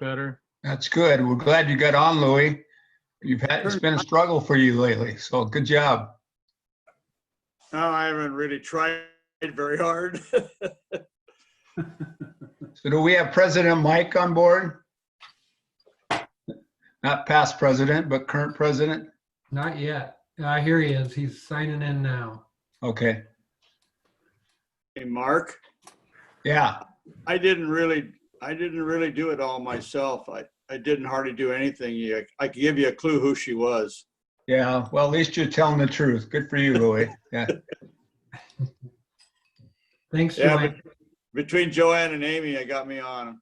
better. That's good. We're glad you got on, Louis. It's been a struggle for you lately, so good job. No, I haven't really tried very hard. So do we have President Mike on board? Not past president, but current president? Not yet. Here he is. He's signing in now. Okay. Hey, Mark, Yeah. I didn't really do it all myself. I didn't hardly do anything. I could give you a clue who she was. Yeah. Well, at least you're telling the truth. Good for you, Louis. Yeah. Thanks, Yeah, Joanne. between Joanne and Amy, I got me on.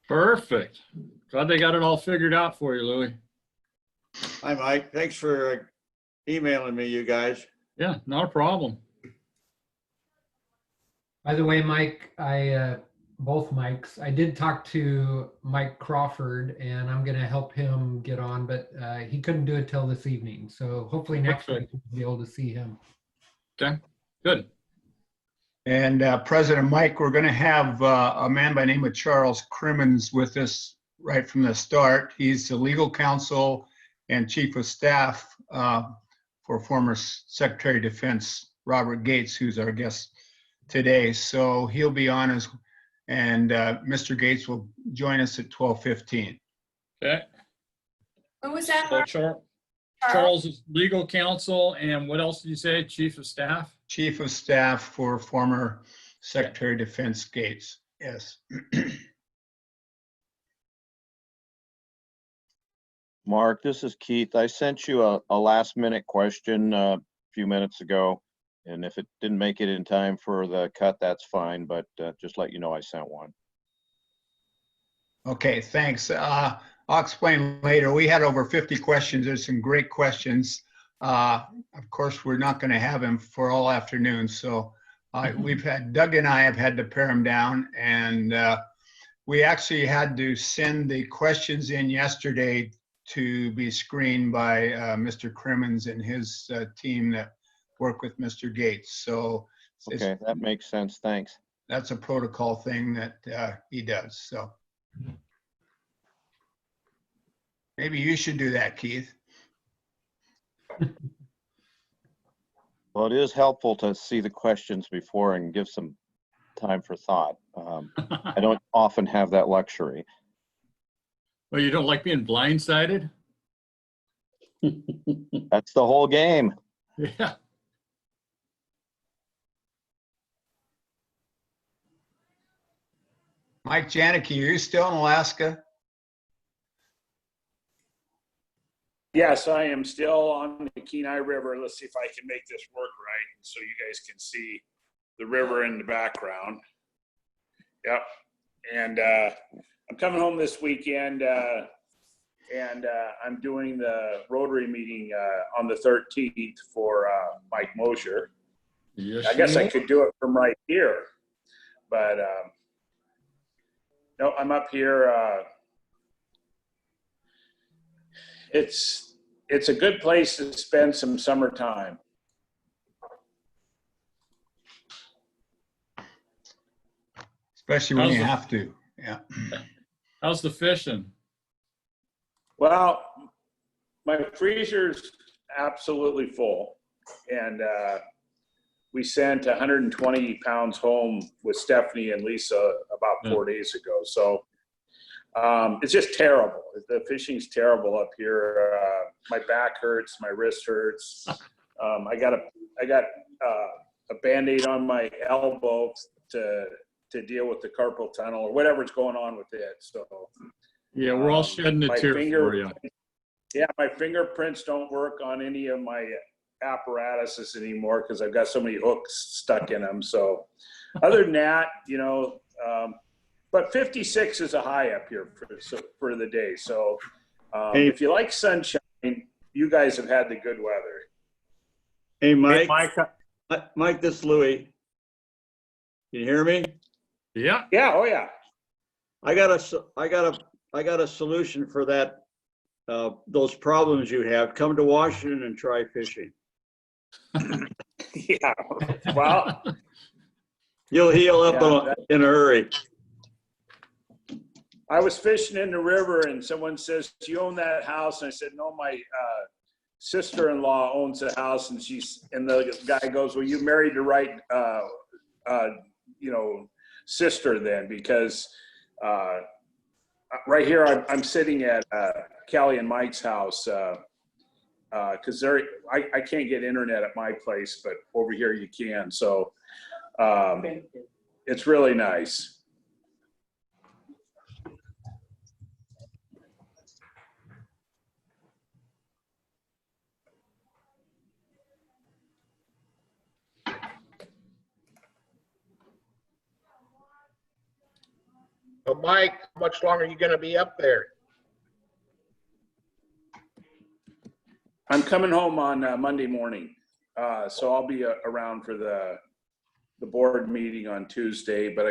Perfect. Glad they got it all figured out for you, Louis. Hi, Mike. Thanks for emailing me, you guys. Yeah, not a problem. By the way, Mike, both Mikes, I did talk to Mike Crawford, and I'm going to help him get on, but he couldn't do it till this evening. So hopefully next week we'll be able to see him. Okay, good. And President Mike, we're going to have a man by the name of Charles Crimmins with us right from the start. He's the legal counsel and chief of staff for former Secretary of Defense Robert Gates, who's our guest today. So he'll be on us, and Mr. Gates will join us at 12:15. Okay. Who was that? So Mark? Charles is legal counsel, and what else did you say? Chief of staff? Chief of staff for former Secretary of Defense Gates. Yes. Mark, this is Keith. I sent you a last minute question a few minutes ago. And if it didn't make it in time for the cut, that's fine. But just let you know I sent one. Okay, thanks. I'll explain later. We had over 50 questions. There's some great questions. Of course, we're not going to have him for all afternoon. So Doug and I have had to pare him down. And we actually had to send the questions in yesterday to be screened by Mr. Crimmins and his team that work with Mr. Gates. So Okay, that makes sense. Thanks. that's a protocol thing that he does. So maybe you should do that, Keith. Well, it is helpful to see the questions before and give some time for thought. I don't often have that luxury. Well, you don't like being blindsided? That's the whole game. Yeah. Mike Janicki, are you still in Alaska? Yes, I am still on the Kenai River. Let's see if I can make this work right so you guys can see the river in the background. Yep. And I'm coming home this weekend and I'm doing the Rotary meeting on the 13th for Mike Mosher. Yes, I guess I could do it from right here, but no, I'm up here. It's a good place to spend some summertime. Especially when you have to. Yeah. How's the fishing? Well, my freezer's absolutely full, and we sent 120 pounds home with Stephanie and Lisa about 4 days ago. So it's just terrible. The fishing's terrible up here. My back hurts, my wrist hurts. I got a Band-Aid on my elbow to deal with the carpal tunnel or whatever's going on with it. So Yeah, we're all shedding a tear for you. Yeah, my fingerprints don't work on any of my apparatuses anymore because I've got so many hooks stuck in them. So other than that, but 56 is a high up here for the day. So if you like sunshine, you guys have had the good weather. Hey, Mike. Hey, Mike, this is Louis. Can you hear me? Yeah. Yeah. Oh yeah. I got a solution for that. Those problems you have. Come to Washington and try fishing. Yeah. Well, You'll heal up in a hurry. I was fishing in the river and someone says, "Do you own that house?" And I said, "No, my sister-in-law owns the house." And the guy goes, "Well, you married the right, sister then, because right here I'm sitting at Callie and Mike's house because I can't get internet at my place, but over here you can. So it's really nice." So Mike, how much longer are you going to be up there? I'm coming home on Monday morning, so I'll be around for the board meeting on Tuesday, but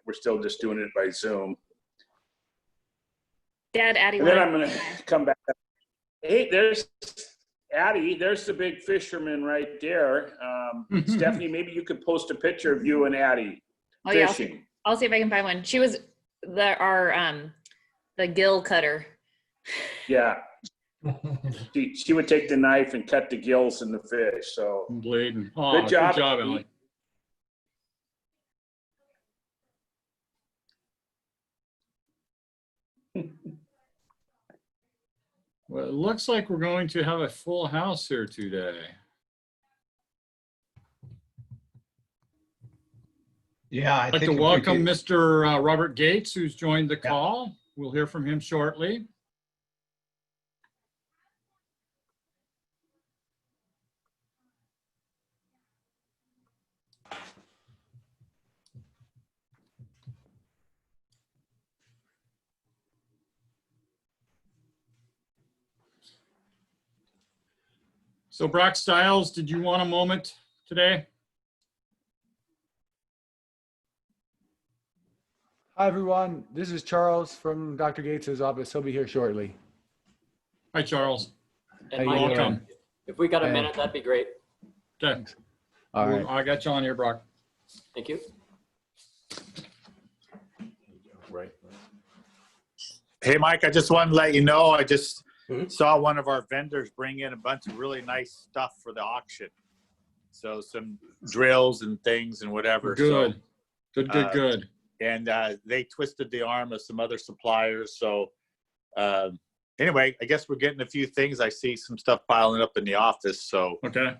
we're still just doing it by Zoom. Dad, Addie. And then I'm going to come back. Hey, there's Addie. There's the big fisherman right there. Stephanie, maybe you could post a picture of you and Addie fishing. Yeah, I'll see if I can find one. She was the gill cutter. Yeah. She would take the knife and cut the gills in the fish. So Bleeding. Oh, good job, Ellie. Well, it looks like we're going to have a full house here today. Yeah, I'd like to welcome Mr. Robert Gates, who's joined the call. We'll hear from him shortly. So Brock Stiles, did you want a moment today? Hi, everyone. This is Charles from Dr. Gates' office. He'll be here shortly. Hi, Charles. How you Welcome. doing? If we got a Hey. minute, that'd be great. Okay. All right. I got you on here, Brock. Thank you. Right. Hey, Mike, I just wanted to let you know, I just saw one of our vendors bring in a bunch of really nice stuff for the auction. So some drills and things and whatever. Good. So, Good. And they twisted the arm of some other suppliers. So anyway, I guess we're getting a few things. I see some stuff piling up in the office. So, Okay.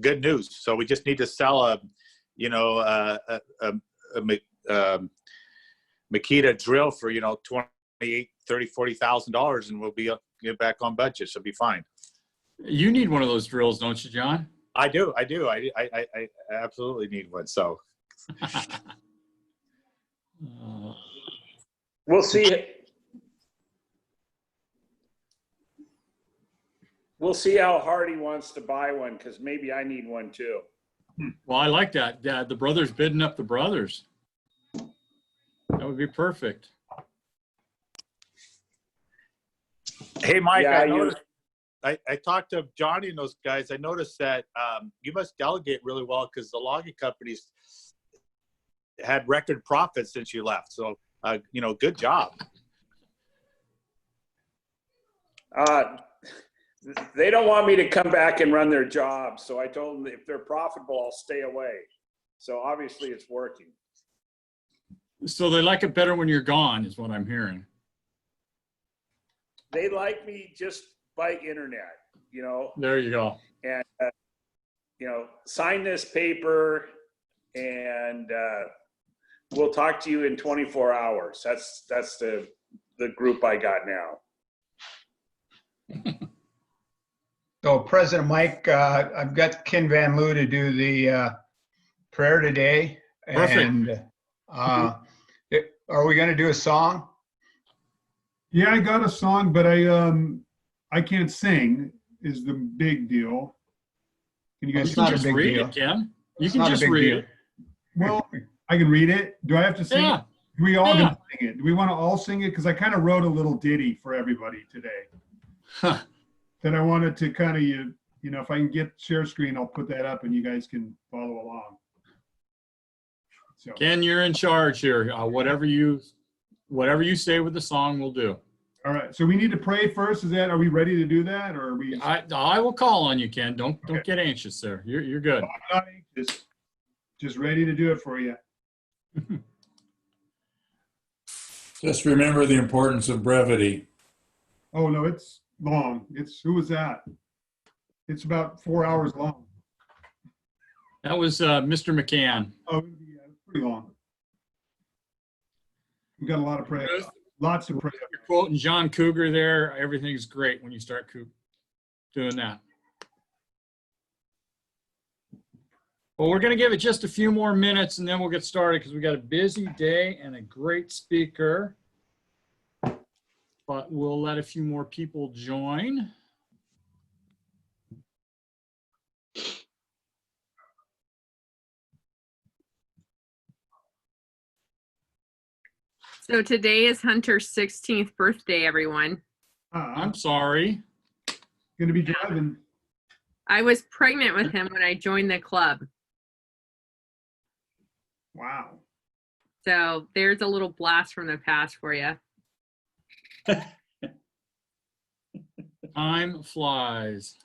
Good news. So we just need to sell a Makita drill for, $28,000, $30,000, $40,000 and we'll be get back on budget. So it'll be fine. You need one of those drills, don't you, John? I do. I absolutely need one. So We'll see. We'll see how hard he wants to buy one, because maybe I need one too. Well, I like that. Yeah, the brothers bidding up the brothers. That would be perfect. hey, Mike, Yeah, I noticed. I talked to Johnny and those guys. I noticed that you must delegate really well because the logging companies had record profits since you left. So, good job. They don't want me to come back and run their job. So I told them if they're profitable, I'll stay away. So obviously it's working. So they like it better when you're gone, is what I'm hearing. They like me just by internet, There you go. and, sign this paper and we'll talk to you in 24 hours. That's the group I got now. So President Mike, I've got Ken Van Loo to do the prayer today. Perfect. And are we going to do a song? Yeah, I got a song, but I can't sing is the big deal. Can you guys? It's not a just big read deal. it, Ken. You It's can not a just big read deal. it. Well, I can read it. Do I have to sing Yeah. it? Do we all Yeah. gonna sing it? Do we want to all sing it? Because I kind of wrote a little ditty for everybody today Huh. that I wanted to kind of, if I can get share screen, I'll put that up and you guys can follow along. So, Ken, you're in charge here. Whatever you say with the song, we'll do. all right. So we need to pray first. Are we ready to do that, or are we? I will call on you, Ken. Don't Okay. get anxious there. You're good. I'm not anxious. Just ready to do it for you. Just remember the importance of brevity. Oh no, it's long. Who was that? It's about 4 hours long. That was Mr. McCann. Oh, yeah, it's pretty long. We got a lot of prayer. Lots of prayer. You're quoting John Cougar there. Everything's great when you start doing that. Well, we're going to give it just a few more minutes and then we'll get started because we got a busy day and a great speaker. But we'll let a few more people join. So today is Hunter's 16th birthday, everyone. I'm sorry. Going to be driving. I was pregnant with him when I joined the club. Wow. So there's a little blast from the past for you. Time flies.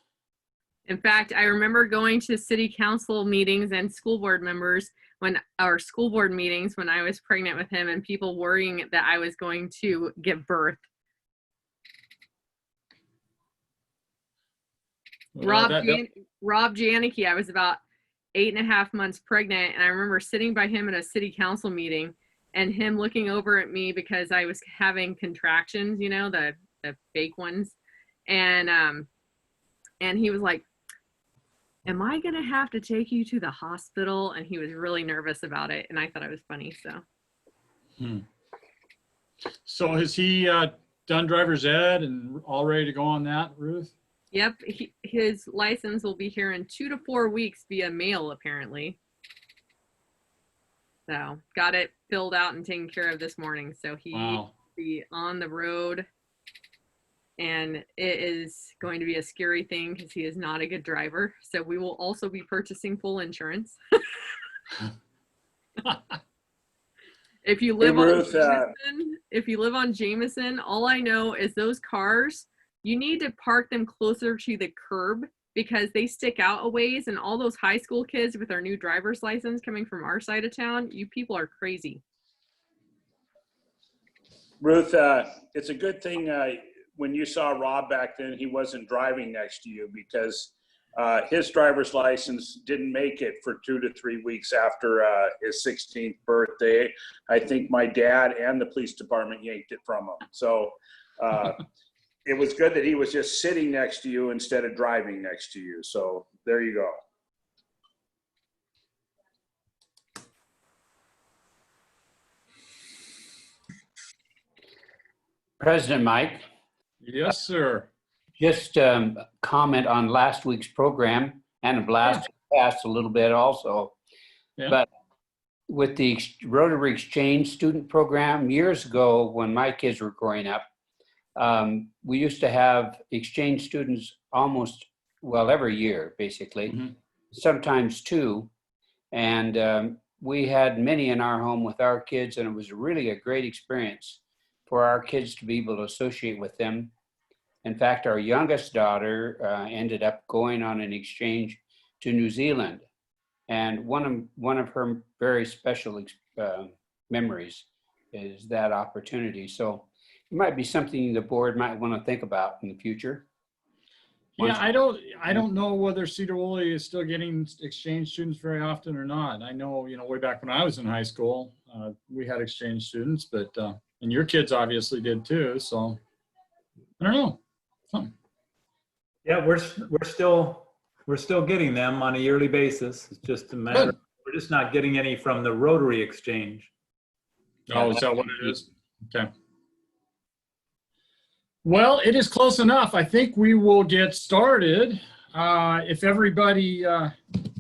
In fact, I remember going to city council meetings and school board meetings when I was pregnant with him and people worrying that I was going to give birth. Well, Rob Janicki, I was about 8.5 months pregnant, and I remember sitting by him at a city council meeting and him looking over at me because I was having contractions, you know, the fake ones. And he was like, "Am I going to have to take you to the hospital?" And he was really nervous about it. And I thought it was funny. So has he done driver's ed and all ready to go on that, Ruth? Yep. His license will be here in 2 to 4 weeks via mail, apparently. So got it filled out and taken care of this morning. So he will be on the road. And it is going to be a scary thing because he is not a good driver. So we will also be purchasing full insurance. If you live on Jameson, all I know is those cars, you need to park them closer to the curb because they stick out a ways, and all those high school kids with their new driver's license coming from our side of town, you people are crazy. Ruth, it's a good thing when you saw Rob back then, he wasn't driving next to you because his driver's license didn't make it for 2 to 3 weeks after his 16th birthday. I think my dad and the police department yanked it from him. So it was good that he was just sitting next to you instead of driving next to you. So there you go. President Mike. Yes, sir. Just comment on last week's program and a blast past a little bit also. Yeah. But with the Rotary Exchange student program years ago when my kids were growing up, we used to have exchange students almost, well, every year, basically, sometimes 2. And we had many in our home with our kids, and it was really a great experience for our kids to be able to associate with them. In fact, our youngest daughter ended up going on an exchange to New Zealand. And one of her very special memories is that opportunity. So it might be something the board might want to think about in the future. Yeah, I don't know whether Sedro Woolley is still getting exchange students very often or not. I know, way back when I was in high school, we had exchange students, but and your kids obviously did too. So I don't know. Yeah, we're still getting them on a yearly basis. It's just a matter. We're just not getting any from the Rotary Exchange. Oh, is that what it is? Okay. Well, it is close enough. I think we will get started. If everybody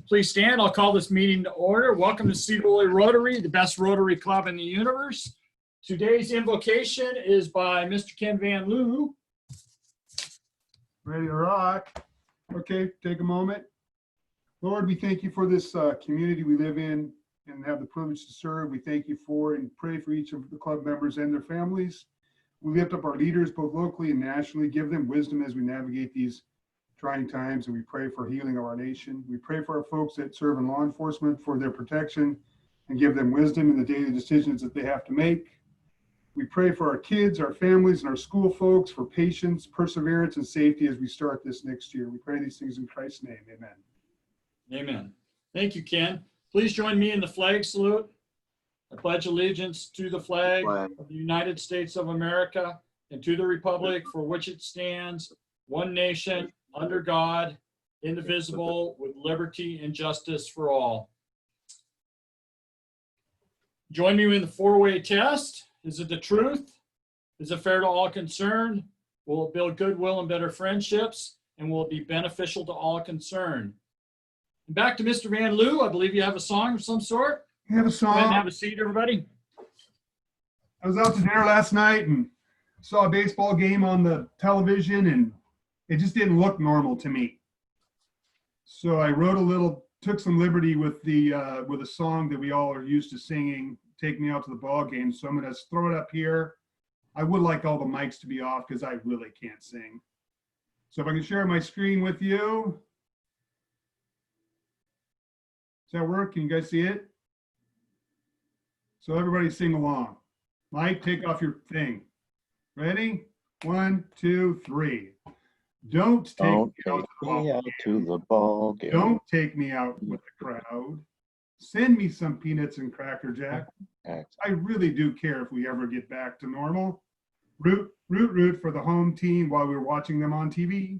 please stand, I'll call this meeting to order. Welcome to Sedro Woolley Rotary, the best Rotary club in the universe. Today's invocation is by Mr. Ken Van Loo. Ready to rock. Okay, take a moment. Lord, we thank you for this community we live in and have the privilege to serve. We thank you for and pray for each of the club members and their families. We lift up our leaders both locally and nationally, give them wisdom as we navigate these trying times, and we pray for healing of our nation. We pray for our folks that serve in law enforcement for their protection and give them wisdom in the daily decisions that they have to make. We pray for our kids, our families, and our school folks for patience, perseverance, and safety as we start this next year. We pray these things in Christ's name. Amen. Amen. Thank you, Ken. Please join me in the flag salute. I pledge allegiance to the flag of the United States of America and to the republic for which it stands, one nation, under God, indivisible, with liberty and justice for all. Join me in the four-way test. Is it the truth? Is it fair to all concerned? Will it build goodwill and better friendships? And will it be beneficial to all concerned? And back to Mr. Van Loo. I believe you have a song of some sort. We have a Go ahead and song. have a seat, everybody. I was out to dinner last night and saw a baseball game on the television, and it just didn't look normal to me. So I took some liberty with a song that we all are used to singing, Take Me Out to the Ball Game. So I'm going to throw it up here. I would like all the mics to be off because I really can't sing. So if I can share my screen with you. Does that work? Can you guys see it? So everybody sing along. Mike, take off your thing. Ready? 1, 2, 3. Don't take me out to the ball game. Don't take me out with the crowd. Send me some peanuts and Cracker Jack. I really do care if we ever get back to normal. Root for the home team while we're watching them on TV.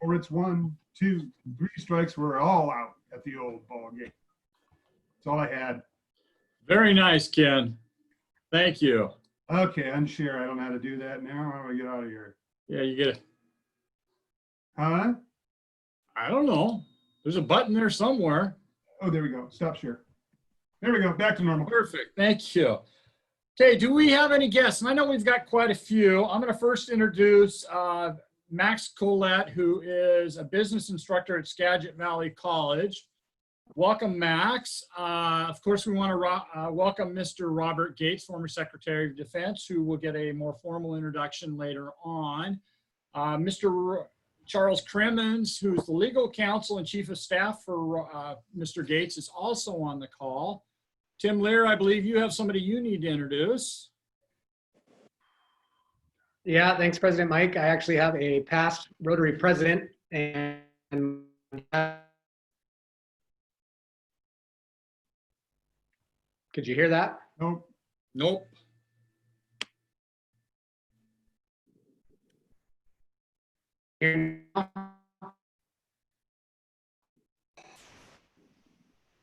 Or it's 1, 2, 3 strikes. We're all out at the old ball game. That's all I had. Very nice, Ken. Thank you. Okay, unshare. I don't know how to do that now. How do I get out of here? Yeah, you get it. Huh? I don't know. There's a button there somewhere. Oh, there we go. Stop share. There we go. Back to normal. Perfect. Thank you. Okay, do we have any guests? And I know we've got quite a few. I'm going to first introduce Max Collette, who is a business instructor at Skagit Valley College. Welcome, Max. Of course, we want to welcome Mr. Robert Gates, former Secretary of Defense, who will get a more formal introduction later on. Mr. Charles Crimmins, who's the legal counsel and chief of staff for Mr. Gates, is also on the call. Tim Lear, I believe you have somebody you need to introduce. Yeah, thanks, President Mike. I actually have a past Rotary president, and could you hear that? Nope. Nope.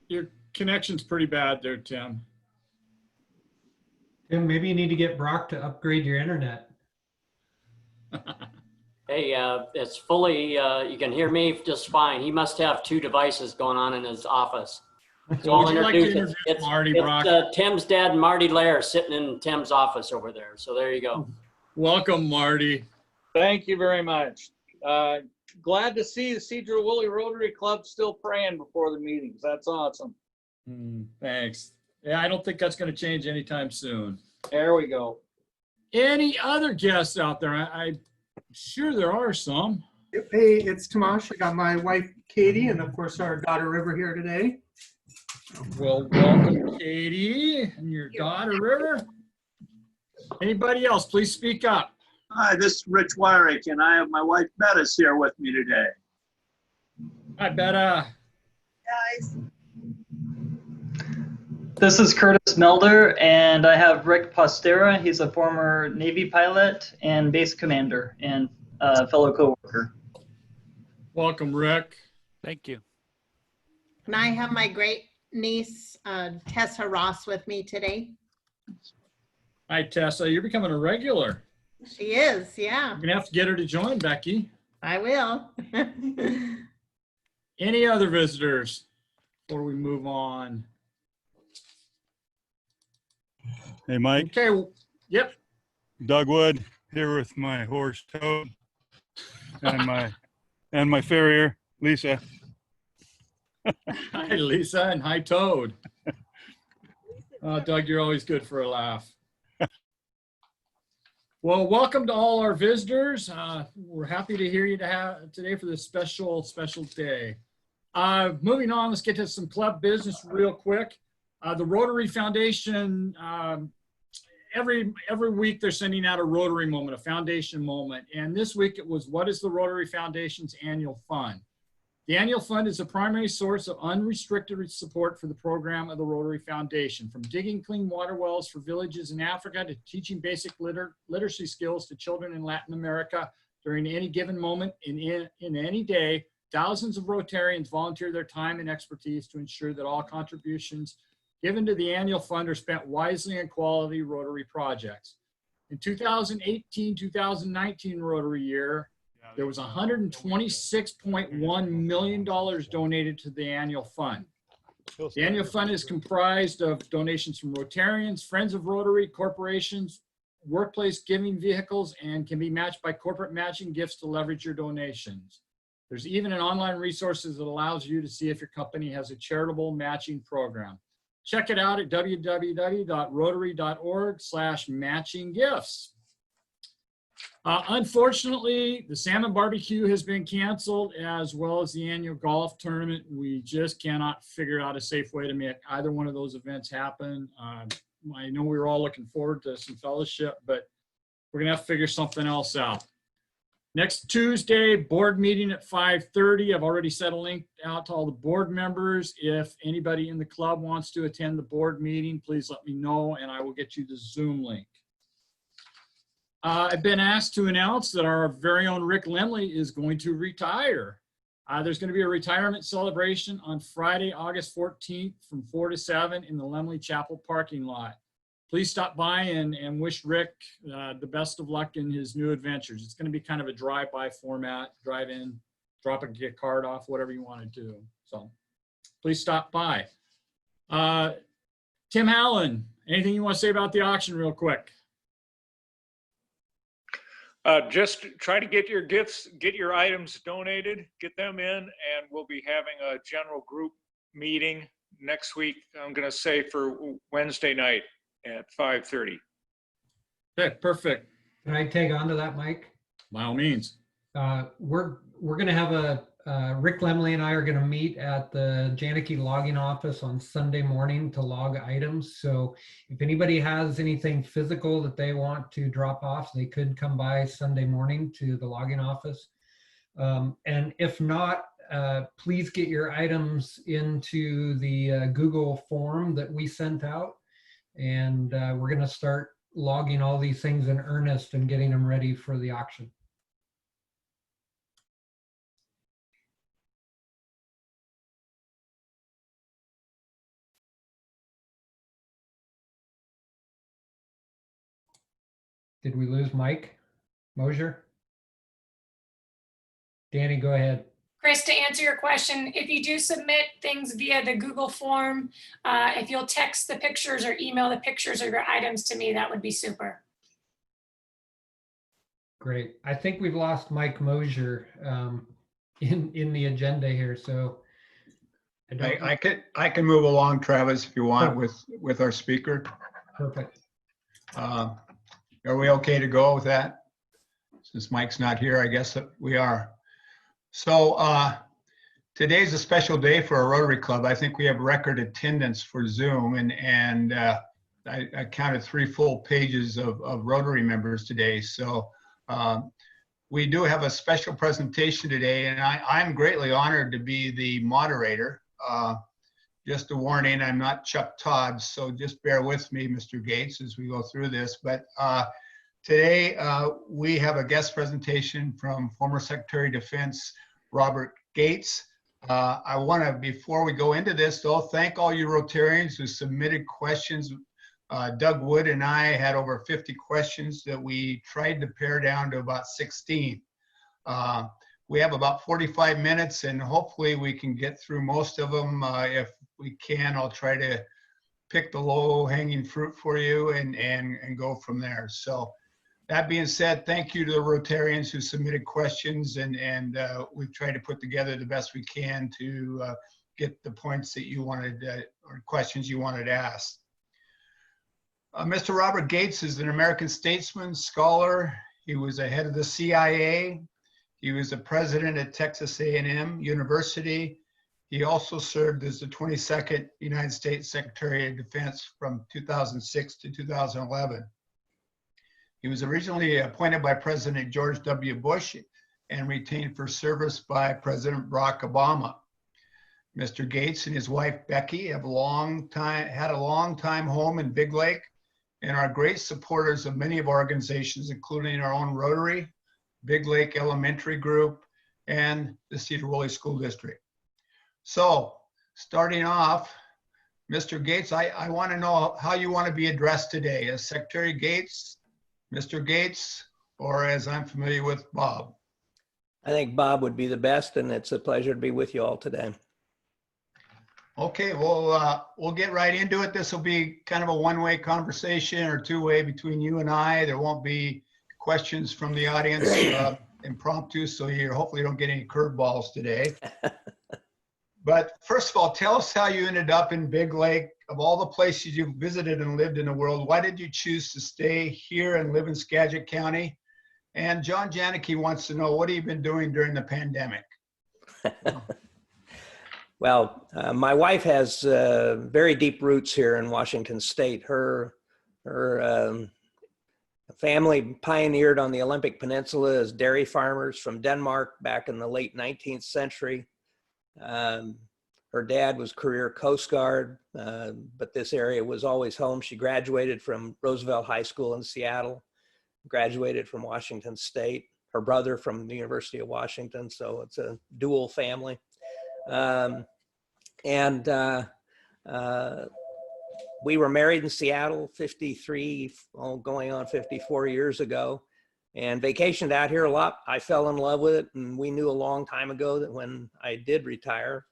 Your connection's pretty bad there, Tim. Tim, maybe you need to get Brock to upgrade your internet. Hey, it's fully, you can hear me just fine. He must have 2 devices going on in his office. So I'll Would you like to introduce introduce it's Marty, Brock? Tim's dad, Marty Lair, sitting in Tim's office over there. So there you go. Welcome, Marty. Thank you very much. Glad to see the Sedro Woolley Rotary Club still praying before the meetings. That's awesome. Thanks. Yeah, I don't think that's going to change anytime soon. There we go. Any other guests out there? I'm sure there are some. Hey, it's Tomash. I got my wife, Katie, and of course our daughter, River, here today. Well, welcome, Katie, and your daughter, River. Anybody else, please speak up. Hi, this is Rich Wyrick, and I have my wife, Bettis, here with me today. Hi, Betta. Guys. This is Curtis Melder, and I have Rick Postera. He's a former Navy pilot and base commander and fellow coworker. Welcome, Rick. Thank you. And I have my great niece, Tessa Ross, with me today. Hi, Tessa. You're becoming a regular. She is, yeah. You're going to have to get her to join, Becky. I will. Any other visitors before we move on? Hey, Mike. Okay. Yep. Doug Wood here with my horse Toad and my farrier Lisa. Hi, Lisa, and hi, Toad. Doug, you're always good for a laugh. Well, welcome to all our visitors. We're happy to hear you today for this special day. Moving on, let's get to some club business real quick. The Rotary Foundation, every week they're sending out a Rotary moment, a foundation moment. And this week it was, what is the Rotary Foundation's annual fund? The annual fund is the primary source of unrestricted support for the program of the Rotary Foundation, from digging clean water wells for villages in Africa to teaching basic literacy skills to children in Latin America. During any given moment in any day, thousands of Rotarians volunteer their time and expertise to ensure that all contributions given to the annual fund are spent wisely on quality Rotary projects. In 2018-2019 Rotary year, there was $126.1 million donated to the annual fund. The annual fund is comprised of donations from Rotarians, Friends of Rotary, corporations, workplace giving vehicles, and can be matched by corporate matching gifts to leverage your donations. There's even an online resource that allows you to see if your company has a charitable matching program. Check it out at www.rotary.org/matchinggifts. Unfortunately, the Salmon Barbecue has been canceled, as well as the annual golf tournament. We just cannot figure out a safe way to make either one of those events happen. I know we were all looking forward to some fellowship, but we're gonna have to figure something else out. Next Tuesday, board meeting at 5:30. I've already sent a link out to all the board members. If anybody in the club wants to attend the board meeting, please let me know and I will get you the Zoom link. I've been asked to announce that our very own Rick Lemley is going to retire. There's going to be a retirement celebration on Friday, August 14th from 4 to 7 in the Lemley Chapel parking lot. Please stop by and wish Rick the best of luck in his new adventures. It's going to be kind of a drive-by format, drive in, drop a gift card off, whatever you want to do. So please stop by. Tim Allen, anything you want to say about the auction real quick? Just try to get your gifts, get your items donated, get them in, and we'll be having a general group meeting next week. I'm going to say for Wednesday night at 5:30. Okay, perfect. Can I tag on to that, Mike? By all means. We're going to have Rick Lemley and I are going to meet at the Janicki logging office on Sunday morning to log items. So if anybody has anything physical that they want to drop off, they could come by Sunday morning to the logging office. And if not, please get your items into the Google form that we sent out. And we're going to start logging all these things in earnest and getting them ready for the auction. Did we lose Mike Mosier? Danny, go ahead. Chris, to answer your question, if you do submit things via the Google form, if you'll text the pictures or email the pictures of your items to me, that would be super. Great. I think we've lost Mike Mosier in the agenda here, so I can move along, Travis, if you want, with our speaker. Perfect. Are we okay to go with that? Since Mike's not here, I guess we are. So today's a special day for our Rotary Club. I think we have record attendance for Zoom, and I counted 3 full pages of Rotary members today. So we do have a special presentation today, and I'm greatly honored to be the moderator. Just a warning, I'm not Chuck Todd, so just bear with me, Mr. Gates, as we go through this. But today we have a guest presentation from former Secretary of Defense Robert Gates. I want to, before we go into this, though, thank all you Rotarians who submitted questions. Doug Wood and I had over 50 questions that we tried to pare down to about 16. We have about 45 minutes, and hopefully we can get through most of them. If we can, I'll try to pick the low-hanging fruit for you and go from there. So that being said, thank you to the Rotarians who submitted questions, and we've tried to put together the best we can to get the points that you wanted or questions you wanted asked. Mr. Robert Gates is an American statesman, scholar. He was a head of the CIA. He was the president at Texas A&M University. He also served as the 22nd United States Secretary of Defense from 2006 to 2011. He was originally appointed by President George W. Bush and retained for service by President Barack Obama. Mr. Gates and his wife Becky have had a long time home in Big Lake and are great supporters of many of our organizations, including our own Rotary, Big Lake Elementary Group, and the Sedro Woolley School District. So, starting off, Mr. Gates, I want to know how you want to be addressed today, as Secretary Gates, Mr. Gates, or as I'm familiar with, Bob. I think Bob would be the best, and it's a pleasure to be with you all today. Okay, well, we'll get right into it. This will be kind of a one-way conversation or two-way between you and I. There won't be questions from the audience impromptu, so you hopefully don't get any curveballs today. But first of all, tell us how you ended up in Big Lake. Of all the places you've visited and lived in the world, why did you choose to stay here and live in Skagit County? And John Janicki wants to know, what have you been doing during the pandemic? Well, my wife has very deep roots here in Washington State. Her family pioneered on the Olympic Peninsula as dairy farmers from Denmark back in the late 19th century. Her dad was career Coast Guard, but this area was always home. She graduated from Roosevelt High School in Seattle, graduated from Washington State, her brother from the University of Washington, so it's a dual family. We were married in Seattle 53, going on 54 years ago, and vacationed out here a lot. I fell in love with it, and we knew a long time ago that when I did retire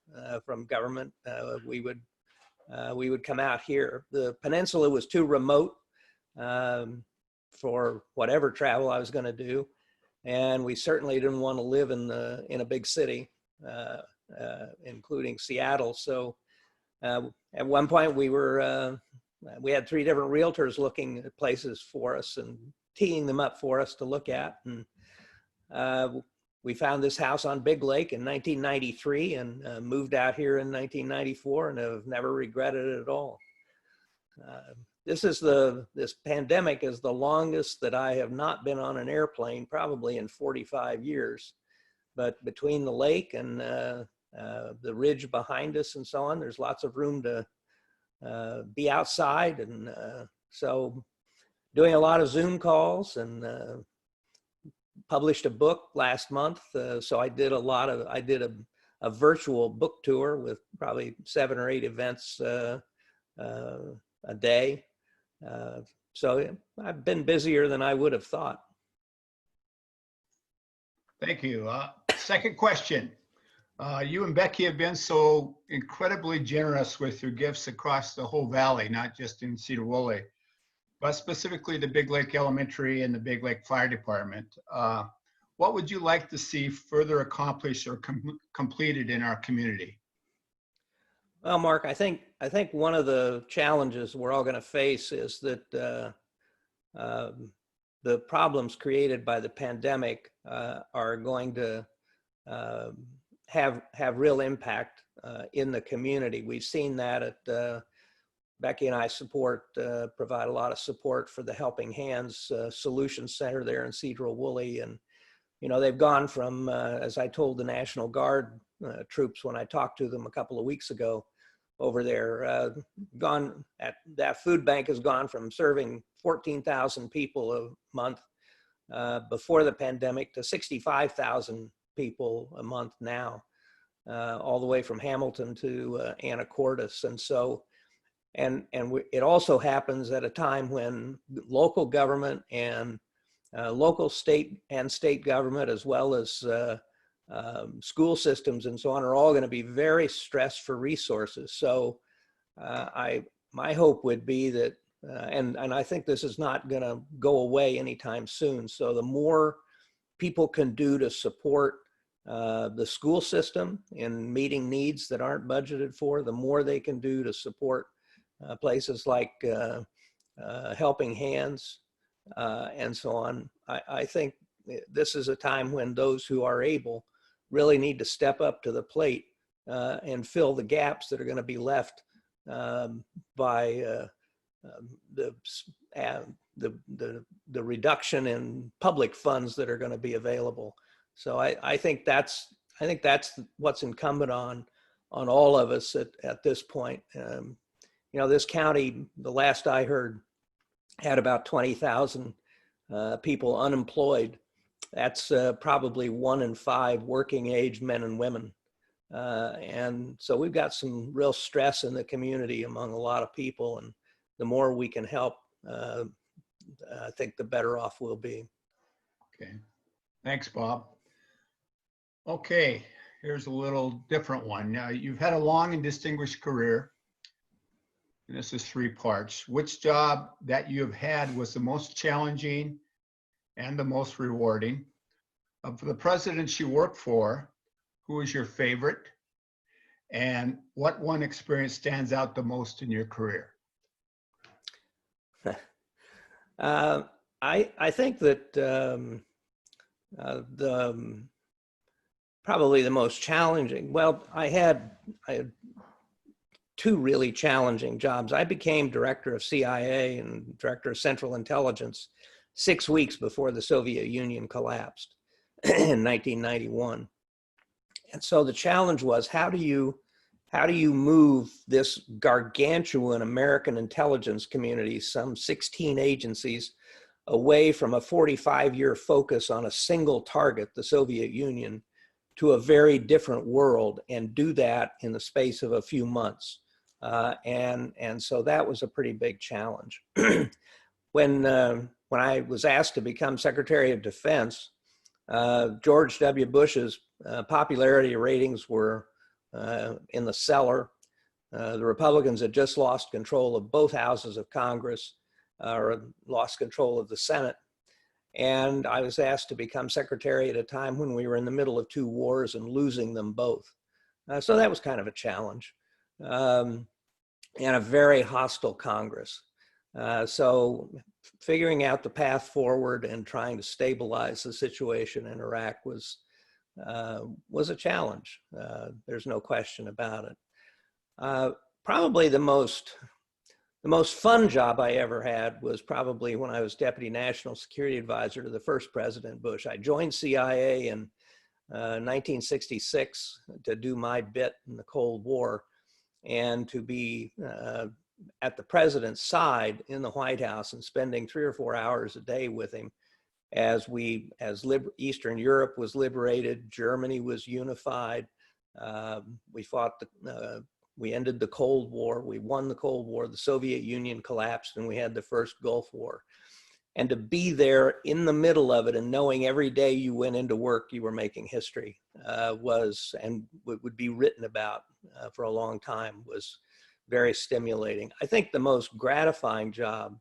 from government, we would come out here. The peninsula was too remote for whatever travel I was going to do, and we certainly didn't want to live in a big city, including Seattle. So at one point we had 3 different realtors looking at places for us and teeing them up for us to look at. And we found this house on Big Lake in 1993 and moved out here in 1994 and have never regretted it at all. This pandemic is the longest that I have not been on an airplane, probably in 45 years. But between the lake and the ridge behind us and so on, there's lots of room to be outside. And so doing a lot of Zoom calls, and published a book last month. So I did a virtual book tour with probably 7 or 8 events a day. So I've been busier than I would have thought. Thank you. Second question. You and Becky have been so incredibly generous with your gifts across the whole valley, not just in Sedro Woolley, but specifically the Big Lake Elementary and the Big Lake Fire Department. What would you like to see further accomplished or completed in our community? Well, Mark, I think one of the challenges we're all going to face is that the problems created by the pandemic are going to have real impact in the community. We've seen that at Becky and I provide a lot of support for the Helping Hands Solution Center there in Sedro Woolley, and they've gone from, as I told the National Guard troops when I talked to them a couple of weeks ago over there, that food bank has gone from serving 14,000 people a month before the pandemic to 65,000 people a month now, all the way from Hamilton to Anacortes. And so, it also happens at a time when local government and local state government, as well as school systems and so on, are all going to be very stressed for resources. So my hope would be that, and I think this is not going to go away anytime soon. So the more people can do to support the school system in meeting needs that aren't budgeted for, the more they can do to support places like helping hands, and so on. I think this is a time when those who are able really need to step up to the plate and fill the gaps that are going to be left by the reduction in public funds that are going to be available. So I think that's what's incumbent on all of us at this point. You know, this county, the last I heard, had about 20,000 people unemployed. That's probably 1 in 5 working age men and women. And so we've got some real stress in the community among a lot of people, and the more we can help, I think the better off we'll be. Okay, thanks, Bob. Okay, here's a little different one. Now, you've had a long and distinguished career. And this is 3 parts. Which job that you have had was the most challenging and the most rewarding? Of the presidents you worked for, who is your favorite? And what one experience stands out the most in your career? I think that probably the most challenging, well, I had 2 really challenging jobs. I became director of CIA and director of Central Intelligence 6 weeks before the Soviet Union collapsed in 1991. And so the challenge was, how do you move this gargantuan American intelligence community, some 16 agencies, away from a 45-year focus on a single target, the Soviet Union, to a very different world, and do that in the space of a few months. And so that was a pretty big challenge. When I was asked to become Secretary of Defense, George W. Bush's popularity ratings were in the cellar. The Republicans had just lost control of both houses of Congress, or lost control of the Senate. And I was asked to become secretary at a time when we were in the middle of 2 wars and losing them both. So that was kind of a challenge, and a very hostile Congress. So figuring out the path forward and trying to stabilize the situation in Iraq was a challenge. There's no question about it. Probably the most fun job I ever had was probably when I was Deputy National Security Advisor to the first President Bush. I joined CIA in 1966 to do my bit in the Cold War, and to be at the president's side in the White House and spending 3 or 4 hours a day with him as Eastern Europe was liberated, Germany was unified. We ended the Cold War, we won the Cold War, the Soviet Union collapsed, and we had the first Gulf War. And to be there in the middle of it and knowing every day you went into work, you were making history and would be written about for a long time, was very stimulating. I think the most gratifying job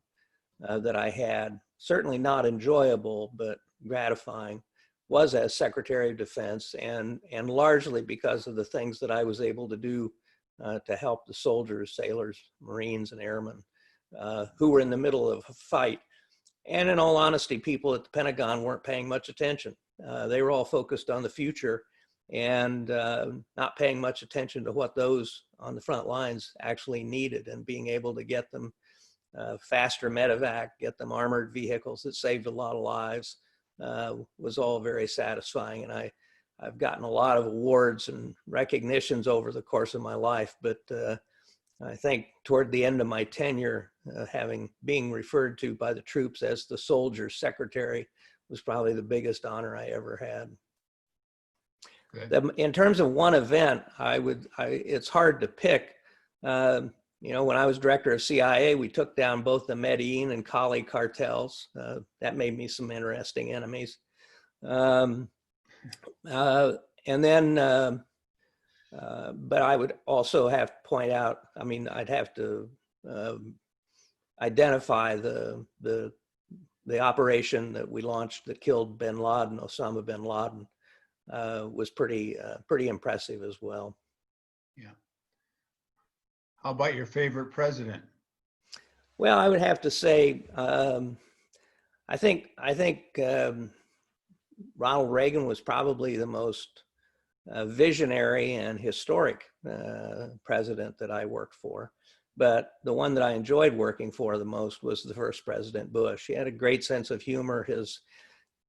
that I had, certainly not enjoyable, but gratifying, was as Secretary of Defense, and largely because of the things that I was able to do to help the soldiers, sailors, Marines, and airmen who were in the middle of a fight. And in all honesty, people at the Pentagon weren't paying much attention. They were all focused on the future and not paying much attention to what those on the front lines actually needed, and being able to get them faster medevac, get them armored vehicles that saved a lot of lives was all very satisfying. And I've gotten a lot of awards and recognitions over the course of my life, but I think toward the end of my tenure, being referred to by the troops as the Soldier's Secretary was probably the biggest honor I ever had. In terms of one event, it's hard to pick. You know, when I was director of CIA, we took down both the Medellin and Cali cartels. That made me some interesting enemies. And then, but I would also have to point out, I mean, I'd have to identify the operation that we launched that killed bin Laden, Osama bin Laden, was pretty impressive as well. Yeah. How about your favorite president? Well, I would have to say, I think Ronald Reagan was probably the most visionary and historic president that I worked for. But the one that I enjoyed working for the most was the first President Bush. He had a great sense of humor. His,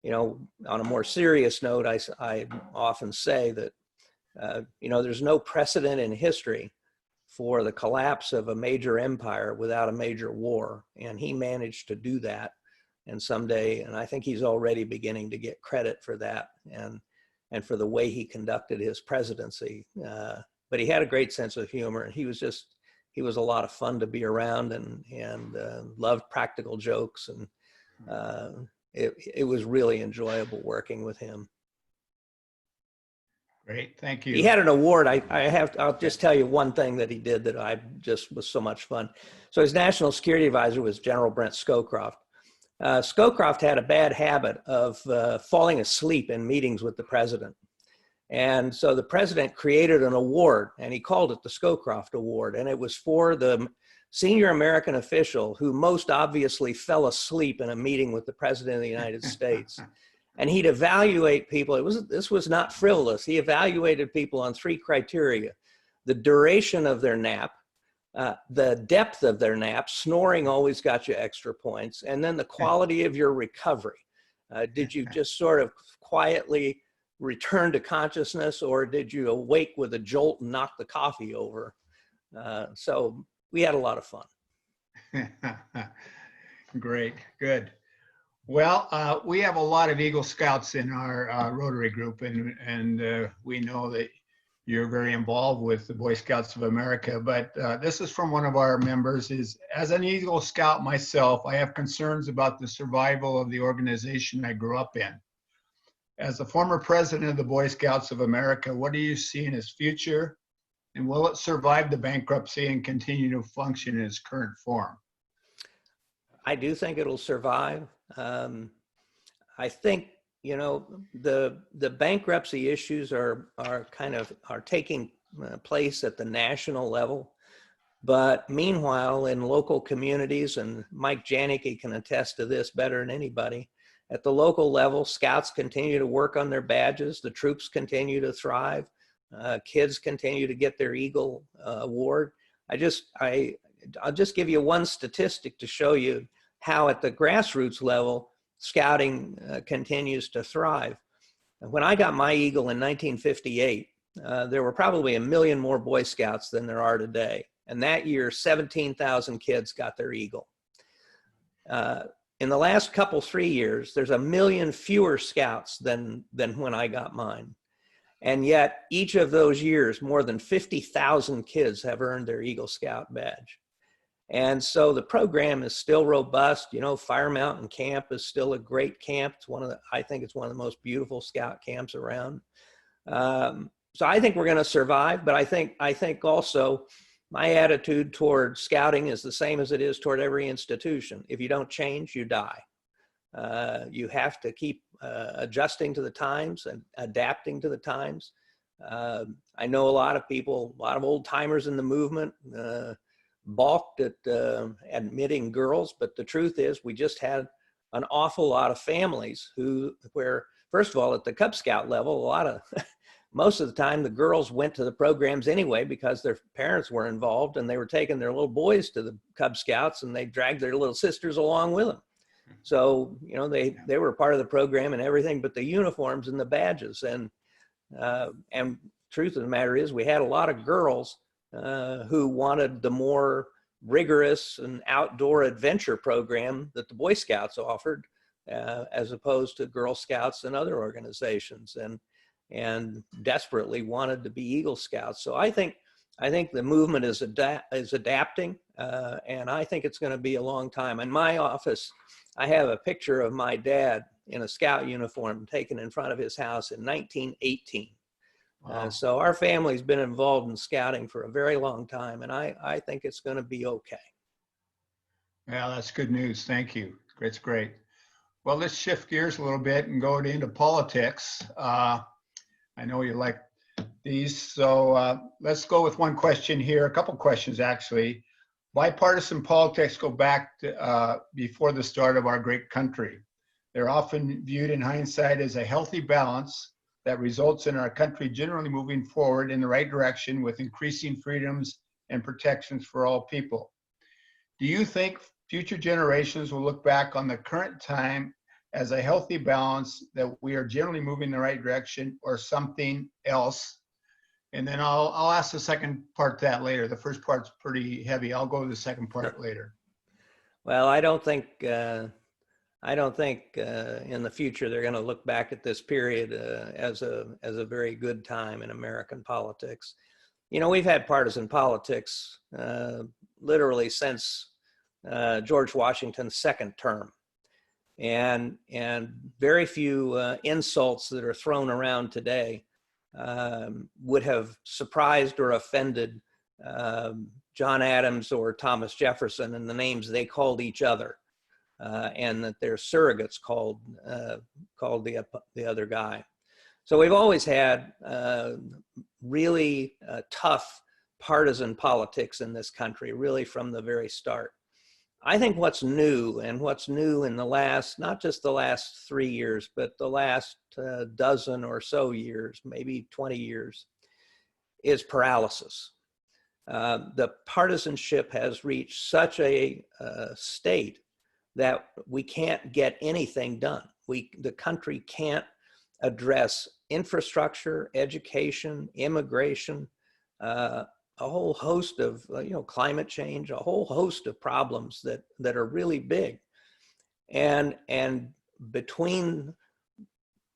you know, on a more serious note, I often say that, you know, there's no precedent in history for the collapse of a major empire without a major war. And he managed to do that. And someday, and I think he's already beginning to get credit for that and for the way he conducted his presidency. But he had a great sense of humor, and he was a lot of fun to be around, and loved practical jokes. And it was really enjoyable working with him. Great, thank you. He had an award. I'll just tell you one thing that he did that I just was so much fun. So his national security advisor was General Brent Scowcroft. Scowcroft had a bad habit of falling asleep in meetings with the president. And so the president created an award, and he called it the Scowcroft Award. And it was for the senior American official who most obviously fell asleep in a meeting with the president of the United States. And he'd evaluate people. This was not frivolous. He evaluated people on 3 criteria: the duration of their nap, the depth of their nap. Snoring always got you extra points. And then the quality of your recovery. Did you just sort of quietly return to consciousness, or did you awake with a jolt and knock the coffee over? So we had a lot of fun. Great, good. Well, we have a lot of Eagle Scouts in our Rotary group, and we know that you're very involved with the Boy Scouts of America, but this is from one of our members. As an Eagle Scout myself, I have concerns about the survival of the organization I grew up in. As the former president of the Boy Scouts of America, what do you see in its future? And will it survive the bankruptcy and continue to function in its current form? I do think it'll survive. I think, you know, the bankruptcy issues are taking place at the national level. But meanwhile, in local communities, and Mike Janicki can attest to this better than anybody, at the local level, Scouts continue to work on their badges. The troops continue to thrive. Kids continue to get their Eagle Award. I'll just give you one statistic to show you how at the grassroots level, Scouting continues to thrive. When I got my Eagle in 1958, there were probably 1 million more Boy Scouts than there are today. And that year, 17,000 kids got their Eagle. In the last 3 years, there's 1 million fewer Scouts than when I got mine. And yet, each of those years, more than 50,000 kids have earned their Eagle Scout badge. And so the program is still robust. You know, Fire Mountain Camp is still a great camp. It's I think it's one of the most beautiful Scout camps around. So I think we're going to survive, but I think also my attitude toward Scouting is the same as it is toward every institution. If you don't change, you die. You have to keep adjusting to the times and adapting to the times. I know a lot of people, a lot of old timers in the movement balked at admitting girls, but the truth is we just had an awful lot of families where, first of all, at the Cub Scout level, most of the time the girls went to the programs anyway because their parents were involved and they were taking their little boys to the Cub Scouts and they dragged their little sisters along with them. So, you know, they were part of the program and everything but the uniforms and the badges. And truth of the matter is we had a lot of girls who wanted the more rigorous and outdoor adventure program that the Boy Scouts offered, as opposed to Girl Scouts and other organizations, and desperately wanted to be Eagle Scouts. So I think the movement is adapting, and I think it's going to be a long time. In my office, I have a picture of my dad in a Scout uniform taken in front of his house in 1918. Wow. So our family's been involved in Scouting for a very long time, and I think it's going to be okay. Yeah, that's good news. Thank you. It's great. Well, let's shift gears a little bit and go into politics. I know you like these, so let's go with one question here, a couple questions actually. Bipartisan politics go back to, before the start of our great country. They're often viewed in hindsight as a healthy balance that results in our country generally moving forward in the right direction with increasing freedoms and protections for all people. Do you think future generations will look back on the current time as a healthy balance, that we are generally moving in the right direction, or something else? And then I'll ask the second part to that later. The first part's pretty heavy. I'll go to the second part later. Well, I don't think in the future they're going to look back at this period as a very good time in American politics. You know, we've had partisan politics literally since George Washington's second term, and very few insults that are thrown around today would have surprised or offended John Adams or Thomas Jefferson and the names they called each other, and that their surrogates called the other guy. So we've always had really tough partisan politics in this country, really from the very start. I think what's new in the last, not just the last 3 years, but the last dozen or so years, maybe 20 years, is paralysis. The partisanship has reached such a state that we can't get anything done. The country can't address infrastructure, education, immigration, a whole host of climate change, a whole host of problems that are really big, and between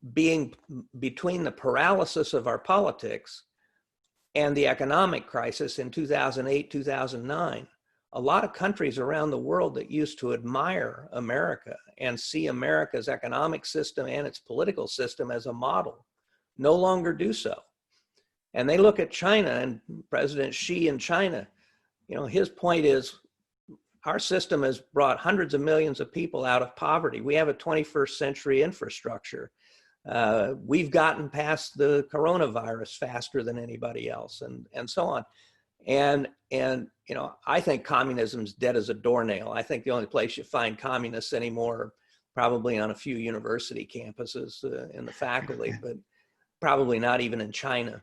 the paralysis of our politics and the economic crisis in 2008, 2009, a lot of countries around the world that used to admire America and see America's economic system and its political system as a model no longer do so. And they look at China and President Xi in China. You know, his point is, our system has brought hundreds of millions of people out of poverty. We have a 21st century infrastructure. We've gotten past the coronavirus faster than anybody else, and so on. And you know, I think communism's dead as a doornail. I think the only place you find communists anymore are probably on a few university campuses in the faculty, but probably not even in China.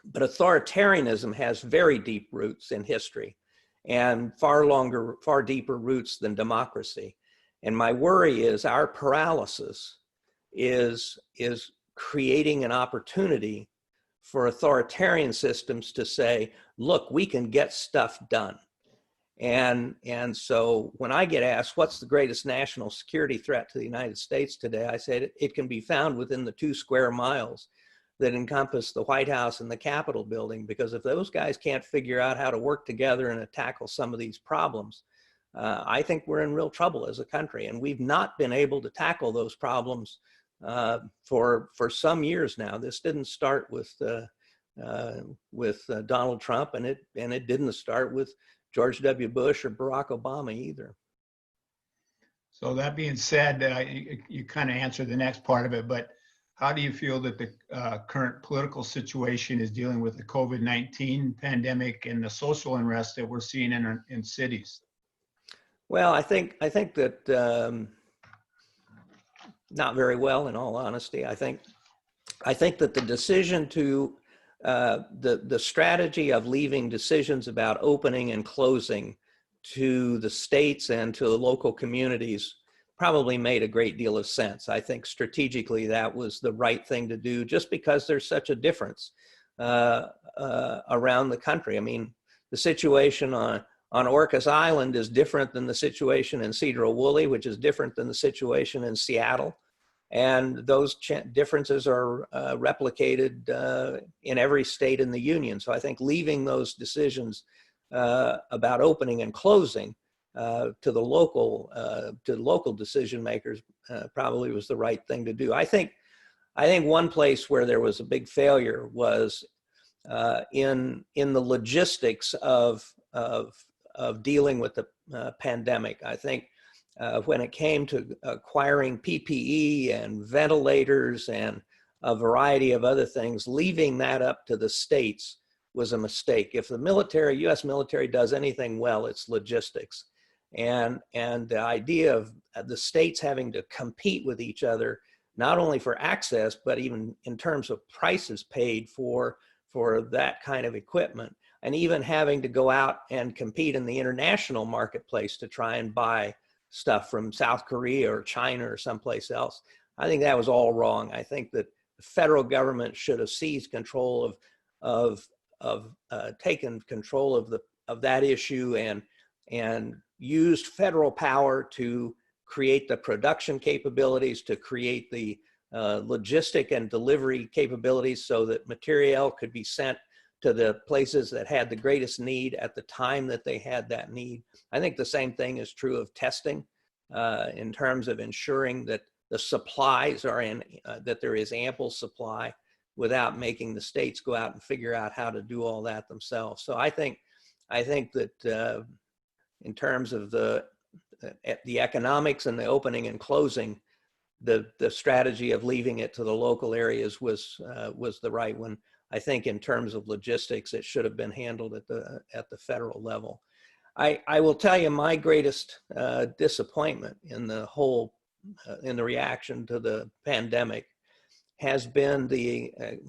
But authoritarianism has very deep roots in history, and far deeper roots than democracy. And my worry is our paralysis is creating an opportunity for authoritarian systems to say, look, we can get stuff done. And so when I get asked, what's the greatest national security threat to the United States today? I say it can be found within the 2 square miles that encompass the White House and the Capitol building, because if those guys can't figure out how to work together and tackle some of these problems, I think we're in real trouble as a country. And we've not been able to tackle those problems for some years now. This didn't start with Donald Trump, and it didn't start with George W. Bush or Barack Obama either. So that being said, you kind of answered the next part of it, but how do you feel that the current political situation is dealing with the COVID-19 pandemic and the social unrest that we're seeing in cities? Well, I think that not very well, in all honesty. I think that the decision to the strategy of leaving decisions about opening and closing to the states and to the local communities probably made a great deal of sense. I think strategically that was the right thing to do, just because there's such a difference around the country. I mean, the situation on Orcas Island is different than the situation in Sedro Woolley, which is different than the situation in Seattle. And those differences are replicated in every state in the union. So I think leaving those decisions about opening and closing to the local decision makers probably was the right thing to do. I think one place where there was a big failure was in the logistics of dealing with the pandemic. I think when it came to acquiring PPE and ventilators and a variety of other things, leaving that up to the states was a mistake. If the military, U.S. military does anything well, it's logistics. And the idea of the states having to compete with each other, not only for access, but even in terms of prices paid for that kind of equipment, and even having to go out and compete in the international marketplace to try and buy stuff from South Korea or China or someplace else. I think that was all wrong. I think that the federal government should have seized control of taken control of that issue and used federal power to create the production capabilities, to create the logistic and delivery capabilities so that material could be sent to the places that had the greatest need at the time that they had that need. I think the same thing is true of testing in terms of ensuring that the supplies are that there is ample supply without making the states go out and figure out how to do all that themselves. So I think that in terms of the economics and the opening and closing, the strategy of leaving it to the local areas was the right one. I think in terms of logistics, it should have been handled at the federal level. I will tell you my greatest disappointment in the whole in the reaction to the pandemic has been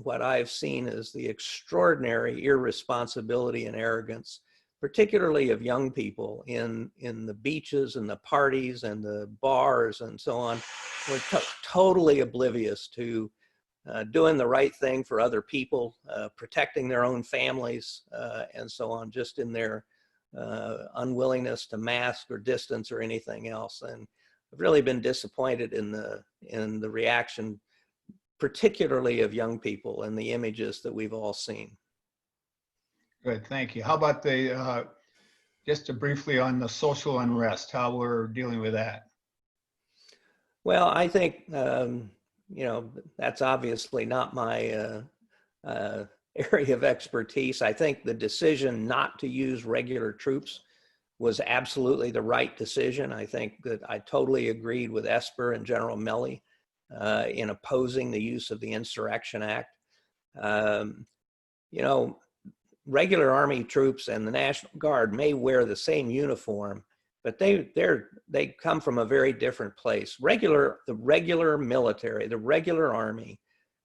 what I've seen as the extraordinary irresponsibility and arrogance, particularly of young people in the beaches and the parties and the bars and so on. We're totally oblivious to doing the right thing for other people, protecting their own families and so on, just in their unwillingness to mask or distance or anything else. And I've really been disappointed in the reaction, particularly of young people, and the images that we've all seen. Good, thank you. How about just to briefly on the social unrest, how we're dealing with that? Well, I think, that's obviously not my area of expertise. I think the decision not to use regular troops was absolutely the right decision. I think that I totally agreed with Esper and General Milley in opposing the use of the Insurrection Act. Regular Army troops and the National Guard may wear the same uniform, but they come from a very different place. The regular military, the regular Army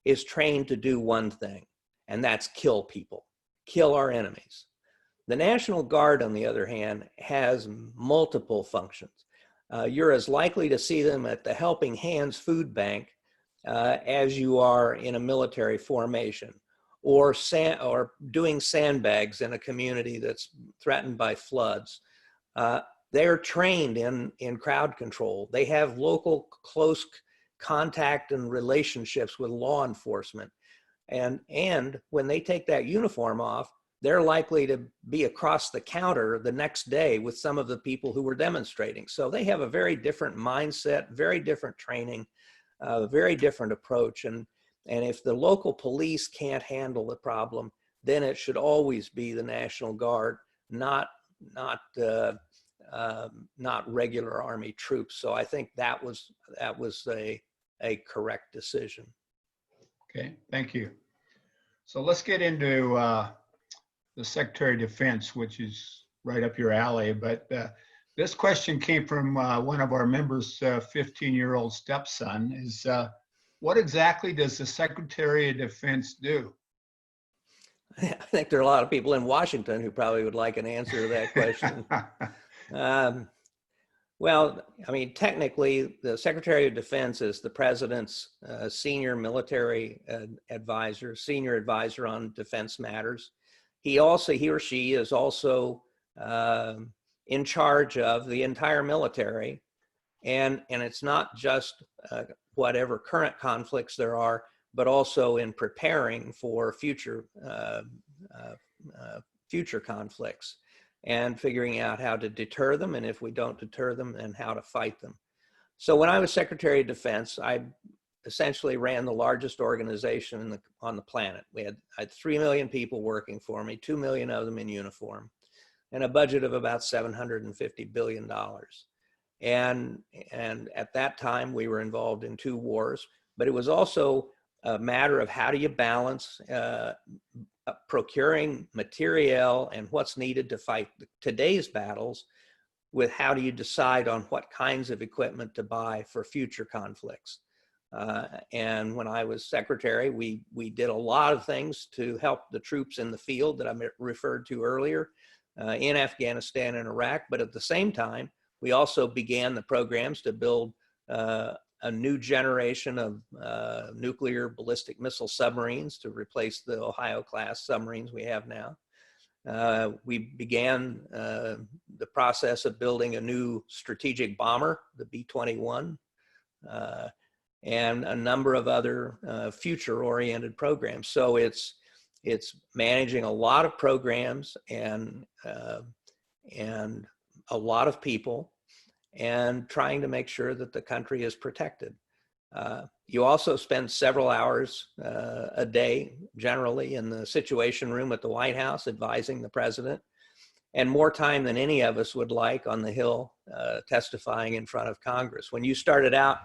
is trained to do one thing, and that's kill people, kill our enemies. The National Guard, on the other hand, has multiple functions. You're as likely to see them at the Helping Hands food bank as you are in a military formation, or doing sandbags in a community that's threatened by floods. They're trained in crowd control. They have local close contact and relationships with law enforcement. And when they take that uniform off, they're likely to be across the counter the next day with some of the people who were demonstrating. So they have a very different mindset, very different training, very different approach. And if the local police can't handle the problem, then it should always be the National Guard, not regular Army troops. So I think that was a correct decision. Okay, thank you. So let's get into the Secretary of Defense, which is right up your alley. But this question came from one of our members' 15-year-old stepson. Is what exactly does the Secretary of Defense do? I think there are a lot of people in Washington who probably would like an answer to that question. Well, I mean, technically, the Secretary of Defense is the President's senior military advisor, senior advisor on defense matters. He or she is also in charge of the entire military. And it's not just whatever current conflicts there are, but also in preparing for future conflicts and figuring out how to deter them, and if we don't deter them, then how to fight them. So when I was Secretary of Defense, I essentially ran the largest organization on the planet. I had 3 million people working for me, 2 million of them in uniform, and a budget of about $750 billion. And at that time, we were involved in 2 wars, but it was also a matter of how do you balance procuring materiel and what's needed to fight today's battles with how do you decide on what kinds of equipment to buy for future conflicts. And when I was secretary, we did a lot of things to help the troops in the field that I referred to earlier in Afghanistan and Iraq. But at the same time, we also began the programs to build a new generation of nuclear ballistic missile submarines to replace the Ohio-class submarines we have now. We began the process of building a new strategic bomber, the B-21, and a number of other future-oriented programs. So it's managing a lot of programs and a lot of people, and trying to make sure that the country is protected. You also spend several hours a day, generally, in the Situation Room at the White House advising the president, and more time than any of us would like on the Hill testifying in front of Congress. When you started out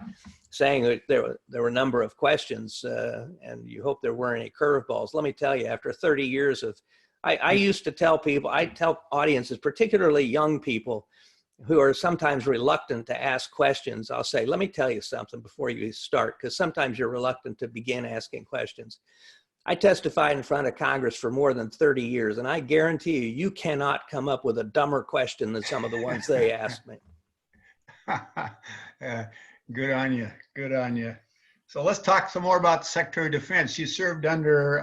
saying that there were a number of questions and you hope there weren't any curveballs, let me tell you, after 30 years of, I used to tell people, I tell audiences, particularly young people, who are sometimes reluctant to ask questions, I'll say, let me tell you something before you start, because sometimes you're reluctant to begin asking questions. I testified in front of Congress for more than 30 years, and I guarantee you, you cannot come up with a dumber question than some of the ones they asked me. Good on you. Good on you. So let's talk some more about the Secretary of Defense. You served under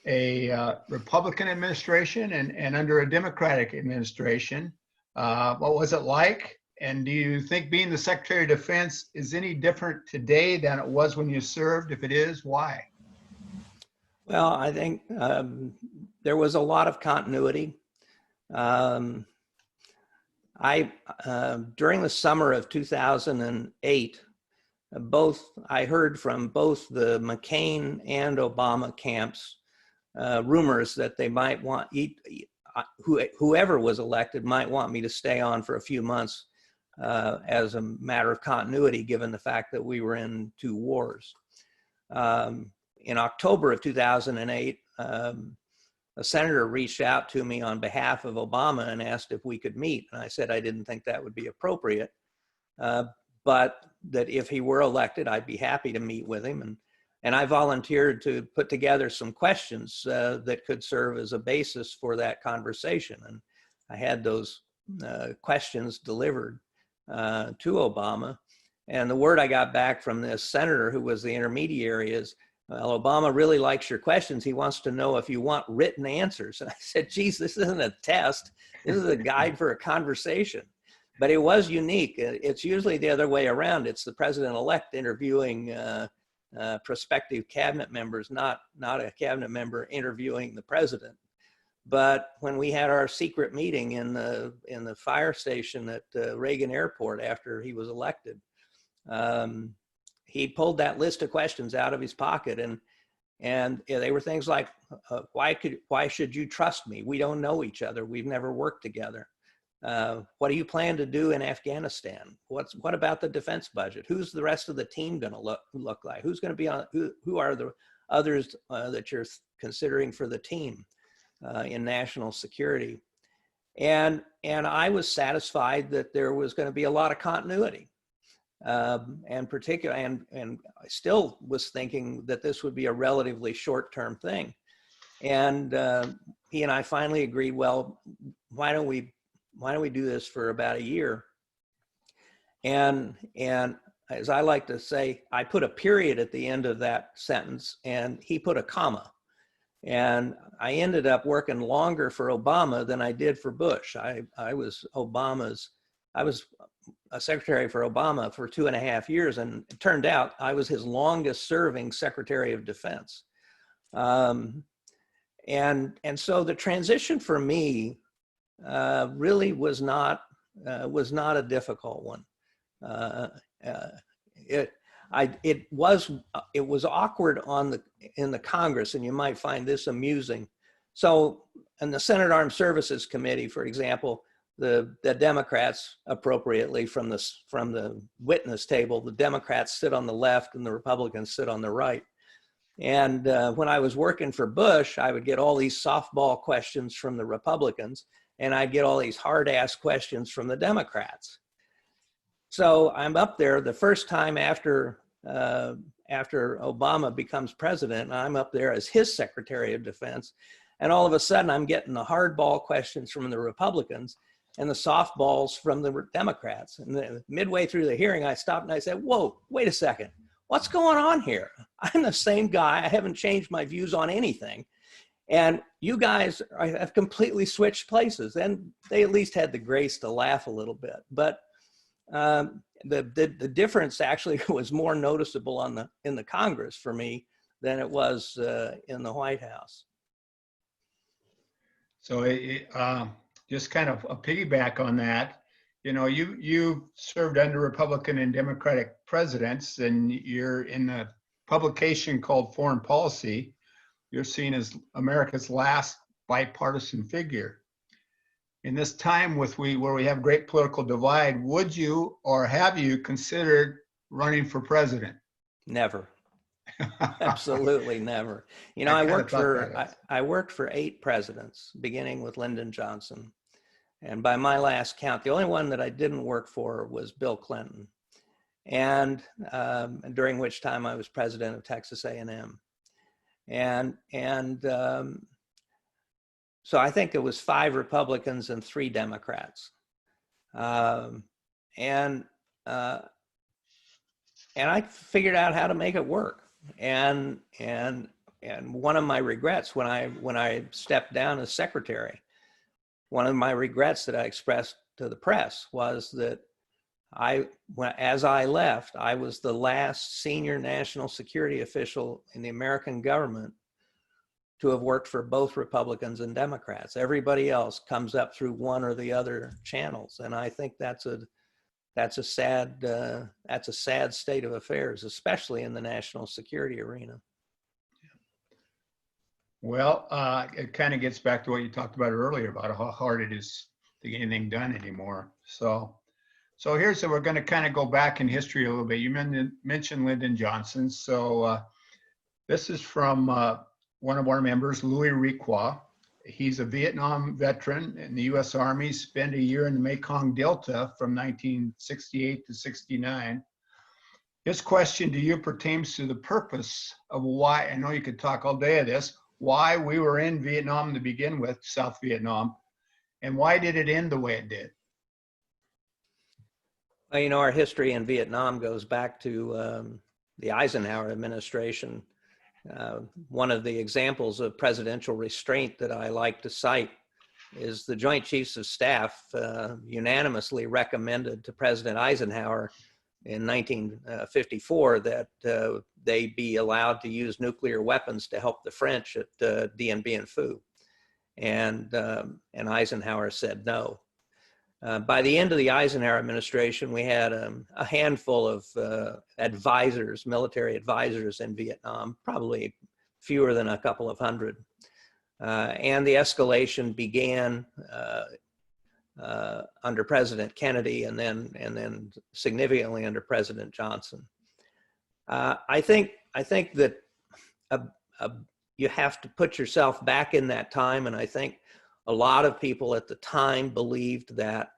a Republican administration and under a Democratic administration. What was it like? And do you think being the Secretary of Defense is any different today than it was when you served? If it is, why? Well, I think there was a lot of continuity. During the summer of 2008, I heard from both the McCain and Obama camps rumors that they might want, whoever was elected might want me to stay on for a few months as a matter of continuity, given the fact that we were in two wars. In October of 2008, a senator reached out to me on behalf of Obama and asked if we could meet. And I said I didn't think that would be appropriate, but that if he were elected, I'd be happy to meet with him. And I volunteered to put together some questions that could serve as a basis for that conversation. And I had those questions delivered to Obama. And the word I got back from this senator who was the intermediary is, well, Obama really likes your questions. He wants to know if you want written answers. And I said, geez, this isn't a test. This is a guide for a conversation. But it was unique. It's usually the other way around. It's the president-elect interviewing prospective cabinet members, not a cabinet member interviewing the president. But when we had our secret meeting in the fire station at Reagan Airport after he was elected, he pulled that list of questions out of his pocket, and they were things like, why should you trust me? We don't know each other. We've never worked together. What do you plan to do in Afghanistan? What about the defense budget? Who's the rest of the team going to look like? Who's going to be on? Who are the others that you're considering for the team in national security? And I was satisfied that there was going to be a lot of continuity. And I still was thinking that this would be a relatively short-term thing. And he and I finally agreed, well, why don't we do this for about a year? And as I like to say, I put a period at the end of that sentence and he put a comma. And I ended up working longer for Obama than I did for Bush. I was a secretary for Obama for 2.5 years, and it turned out I was his longest serving Secretary of Defense. And so the transition for me really was not a difficult one. It was awkward in the Congress, and you might find this amusing. So in the Senate Armed Services Committee, for example, the Democrats, appropriately from the witness table, the Democrats sit on the left and the Republicans sit on the right. And when I was working for Bush, I would get all these softball questions from the Republicans, and I'd get all these hard-ass questions from the Democrats. So I'm up there the first time after Obama becomes president, and I'm up there as his Secretary of Defense. And all of a sudden, I'm getting the hardball questions from the Republicans and the softballs from the Democrats. And then midway through the hearing, I stopped and I said, whoa, wait a second. What's going on here? I'm the same guy. I haven't changed my views on anything. And you guys have completely switched places. And they at least had the grace to laugh a little bit. But the difference actually was more noticeable in the Congress for me than it was in the White House. So just kind of a piggyback on that, you know, you served under Republican and Democratic presidents, and you're in a publication called Foreign Policy. You're seen as America's last bipartisan figure. In this time where we have great political divide, would you or have you considered running for president? Never. Absolutely never. You know, I worked for 8 presidents, beginning with Lyndon Johnson. And by my last count, the only one that I didn't work for was Bill Clinton. And during which time I was president of Texas A&M. So I think it was 5 Republicans and 3 Democrats. And I figured out how to make it work. And one of my regrets when I stepped down as secretary, one of my regrets that I expressed to the press was that as I left, I was the last senior national security official in the American government to have worked for both Republicans and Democrats. Everybody else comes up through one or the other channels, and I think that's a sad state of affairs, especially in the national security arena. Well, it kind of gets back to what you talked about earlier about how hard it is to get anything done anymore. So we're going to kind of go back in history a little bit. You mentioned Lyndon Johnson. So this is from one of our members, Louis Riquois. He's a Vietnam veteran in the U.S. Army, spent a year in the Mekong Delta from 1968 to 69. His question to you pertains to the purpose of why, I know you could talk all day of this, why we were in Vietnam to begin with, South Vietnam, and why did it end the way it did? Well, you know, our history in Vietnam goes back to the Eisenhower administration. One of the examples of presidential restraint that I like to cite is the Joint Chiefs of Staff unanimously recommended to President Eisenhower in 1954 that they be allowed to use nuclear weapons to help the French at Dien Bien Phu. And Eisenhower said no. By the end of the Eisenhower administration, we had a handful of advisors, military advisors in Vietnam, probably fewer than a couple of hundred. And the escalation began under President Kennedy and then significantly under President Johnson. I think that you have to put yourself back in that time, and I think a lot of people at the time believed that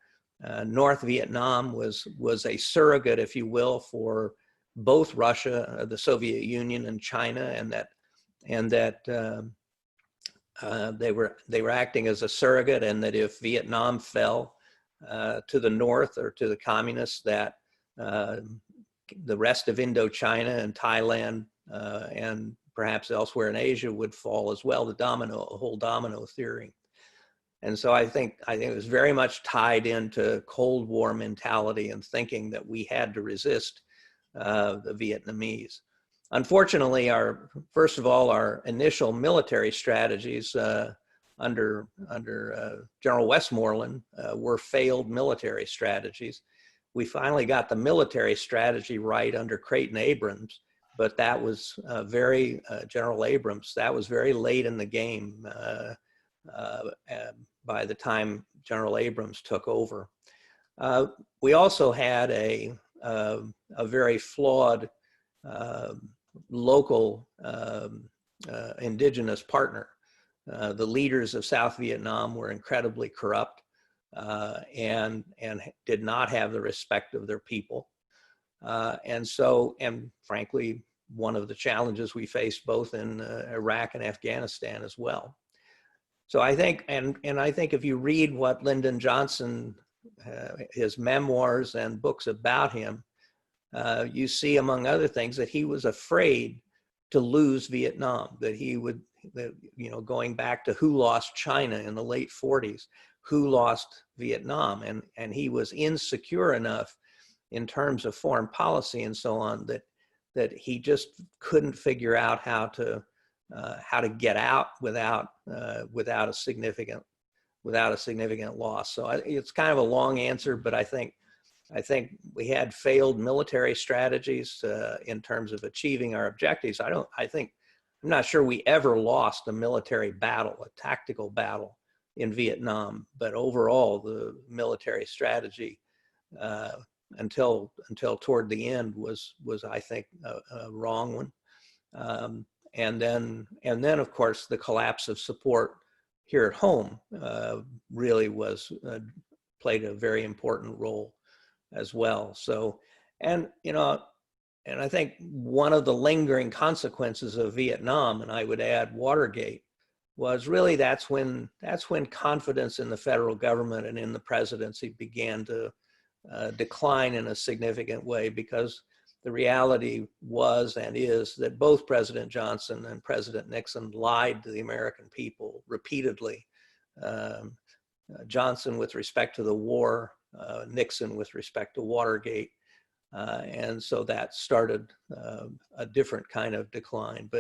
North Vietnam was a surrogate, if you will, for both Russia, the Soviet Union, and China, and that they were acting as a surrogate, and that if Vietnam fell to the north or to the communists, that the rest of Indochina and Thailand and perhaps elsewhere in Asia would fall as well. The whole domino theory. And so I think it was very much tied into Cold War mentality and thinking that we had to resist the Vietnamese. Unfortunately, first of all, our initial military strategies under General Westmoreland were failed military strategies. We finally got the military strategy right under Creighton Abrams, but that was General Abrams, that was very late in the game by the time General Abrams took over. We also had a very flawed local indigenous partner. The leaders of South Vietnam were incredibly corrupt and did not have the respect of their people. And frankly, one of the challenges we faced both in Iraq and Afghanistan as well. So I think, and I think if you read what Lyndon Johnson, his memoirs and books about him, you see, among other things, that he was afraid to lose Vietnam, that he would, going back to who lost China in the late 40s, who lost Vietnam, and he was insecure enough in terms of foreign policy and so on that he just couldn't figure out how to get out without a significant loss. So it's kind of a long answer, but I think we had failed military strategies in terms of achieving our objectives. I'm not sure we ever lost a military battle, a tactical battle in Vietnam, but overall the military strategy until toward the end was I think a wrong one. And then of course the collapse of support here at home really played a very important role as well. So, and I think one of the lingering consequences of Vietnam, and I would add Watergate, was really that's when confidence in the federal government and in the presidency began to decline in a significant way, because the reality was and is that both President Johnson and President Nixon lied to the American people repeatedly. Johnson with respect to the war, Nixon with respect to Watergate. And so that started a different kind of decline.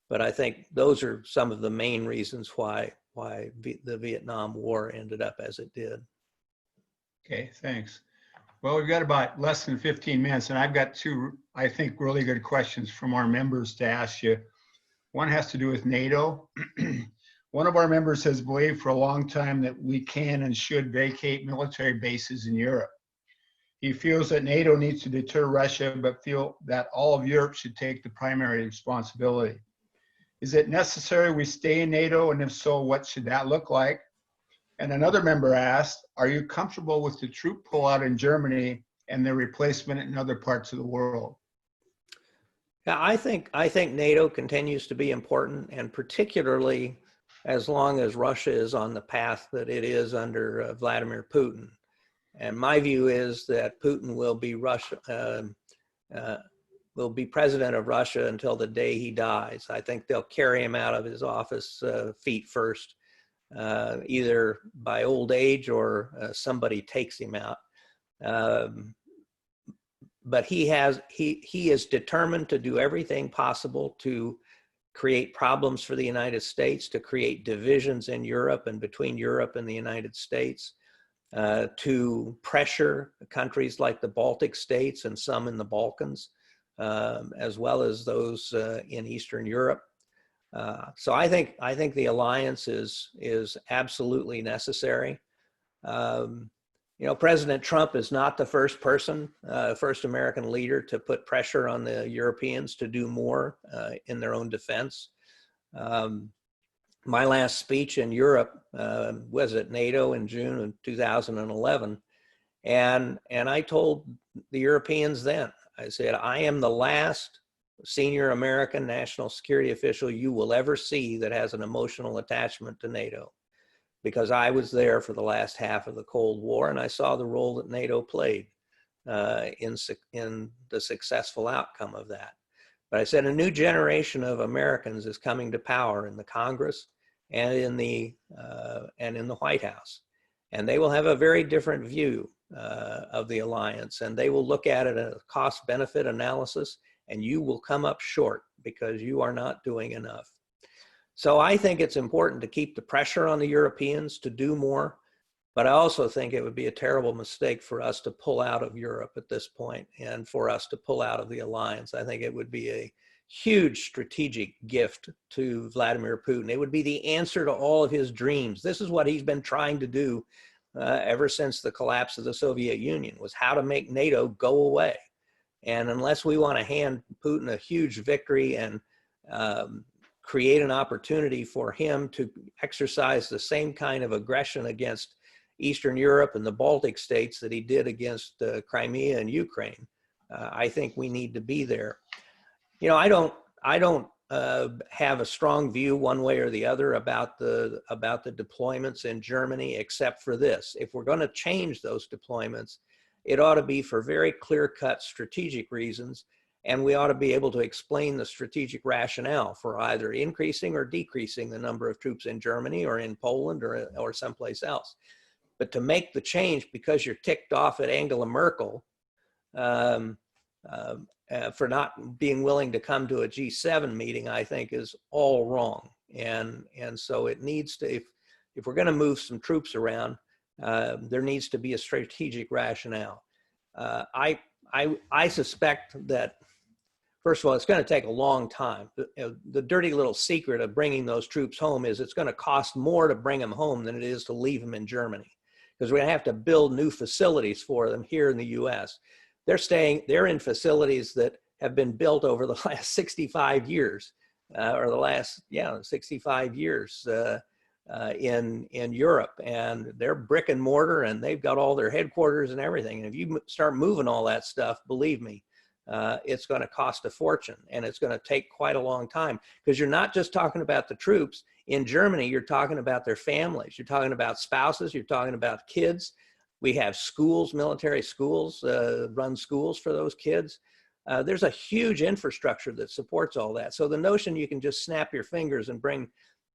But I think those are some of the main reasons why the Vietnam War ended up as it did. Okay, thanks. Well, we've got about less than 15 minutes, and I've got two, I think, really good questions from our members to ask you. One has to do with NATO. One of our members has believed for a long time that we can and should vacate military bases in Europe. He feels that NATO needs to deter Russia, but feel that all of Europe should take the primary responsibility. Is it necessary we stay in NATO, and if so, what should that look like? And another member asked, are you comfortable with the troop pullout in Germany and their replacement in other parts of the world? Yeah, I think NATO continues to be important, and particularly as long as Russia is on the path that it is under Vladimir Putin. And my view is that Putin will be president of Russia until the day he dies. I think they'll carry him out of his office feet first, either by old age or somebody takes him out. But he is determined to do everything possible to create problems for the United States, to create divisions in Europe and between Europe and the United States, to pressure countries like the Baltic states and some in the Balkans, as well as those in Eastern Europe. So I think the alliance is absolutely necessary. President Trump is not the first American leader to put pressure on the Europeans to do more in their own defense. My last speech in Europe was at NATO in June of 2011. And I told the Europeans then, I said, I am the last senior American national security official you will ever see that has an emotional attachment to NATO, because I was there for the last half of the Cold War and I saw the role that NATO played in the successful outcome of that. But I said a new generation of Americans is coming to power in the Congress and in the White House, and they will have a very different view of the alliance, and they will look at it as a cost-benefit analysis, and you will come up short because you are not doing enough. So I think it's important to keep the pressure on the Europeans to do more, but I also think it would be a terrible mistake for us to pull out of Europe at this point and for us to pull out of the alliance. I think it would be a huge strategic gift to Vladimir Putin. It would be the answer to all of his dreams. This is what he's been trying to do ever since the collapse of the Soviet Union, was how to make NATO go away. And unless we want to hand Putin a huge victory and create an opportunity for him to exercise the same kind of aggression against Eastern Europe and the Baltic states that he did against Crimea and Ukraine, I think we need to be there. You know, I don't have a strong view one way or the other about the deployments in Germany, except for this: if we're going to change those deployments, it ought to be for very clear-cut strategic reasons, and we ought to be able to explain the strategic rationale for either increasing or decreasing the number of troops in Germany or in Poland or someplace else. But to make the change because you're ticked off at Angela Merkel for not being willing to come to a G7 meeting, I think is all wrong. And so it needs to, if we're going to move some troops around, there needs to be a strategic rationale. I suspect that, first of all, it's going to take a long time. The dirty little secret of bringing those troops home is it's going to cost more to bring them home than it is to leave them in Germany, because we're going to have to build new facilities for them here in the U.S. They're in facilities that have been built over the last 65 years, or the last, 65 years in Europe, and they're brick and mortar, and they've got all their headquarters and everything. And if you start moving all that stuff, believe me, it's going to cost a fortune, and it's going to take quite a long time, because you're not just talking about the troops. In Germany, you're talking about their families. You're talking about spouses. You're talking about kids. We have schools, military schools, run schools for those kids. There's a huge infrastructure that supports all that. So the notion you can just snap your fingers and bring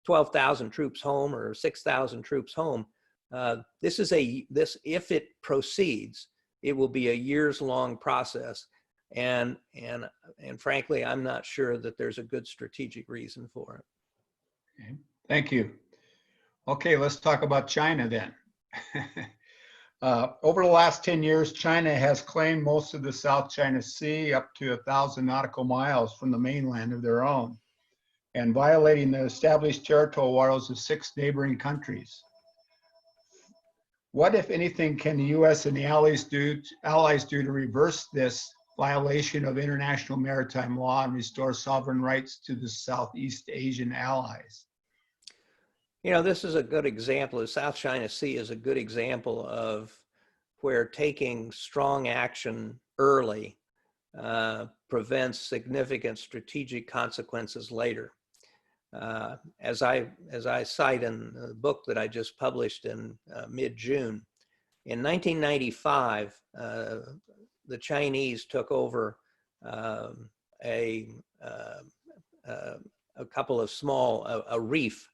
12,000 troops home or 6,000 troops home, if it proceeds, it will be a years-long process. And frankly, I'm not sure that there's a good strategic reason for it. Okay. Thank you. Okay, let's talk about China then. Over the last 10 years, China has claimed most of the South China Sea, up to 1,000 nautical miles from the mainland of their own, and violating the established territorial waters of 6 neighboring countries. What, if anything, can the U.S. and the allies do to reverse this violation of international maritime law and restore sovereign rights to the Southeast Asian allies? You know, this is a good example. The South China Sea is a good example of where taking strong action early prevents significant strategic consequences later. As I cite in the book that I just published in mid-June, in 1995, the Chinese took over a couple of a reef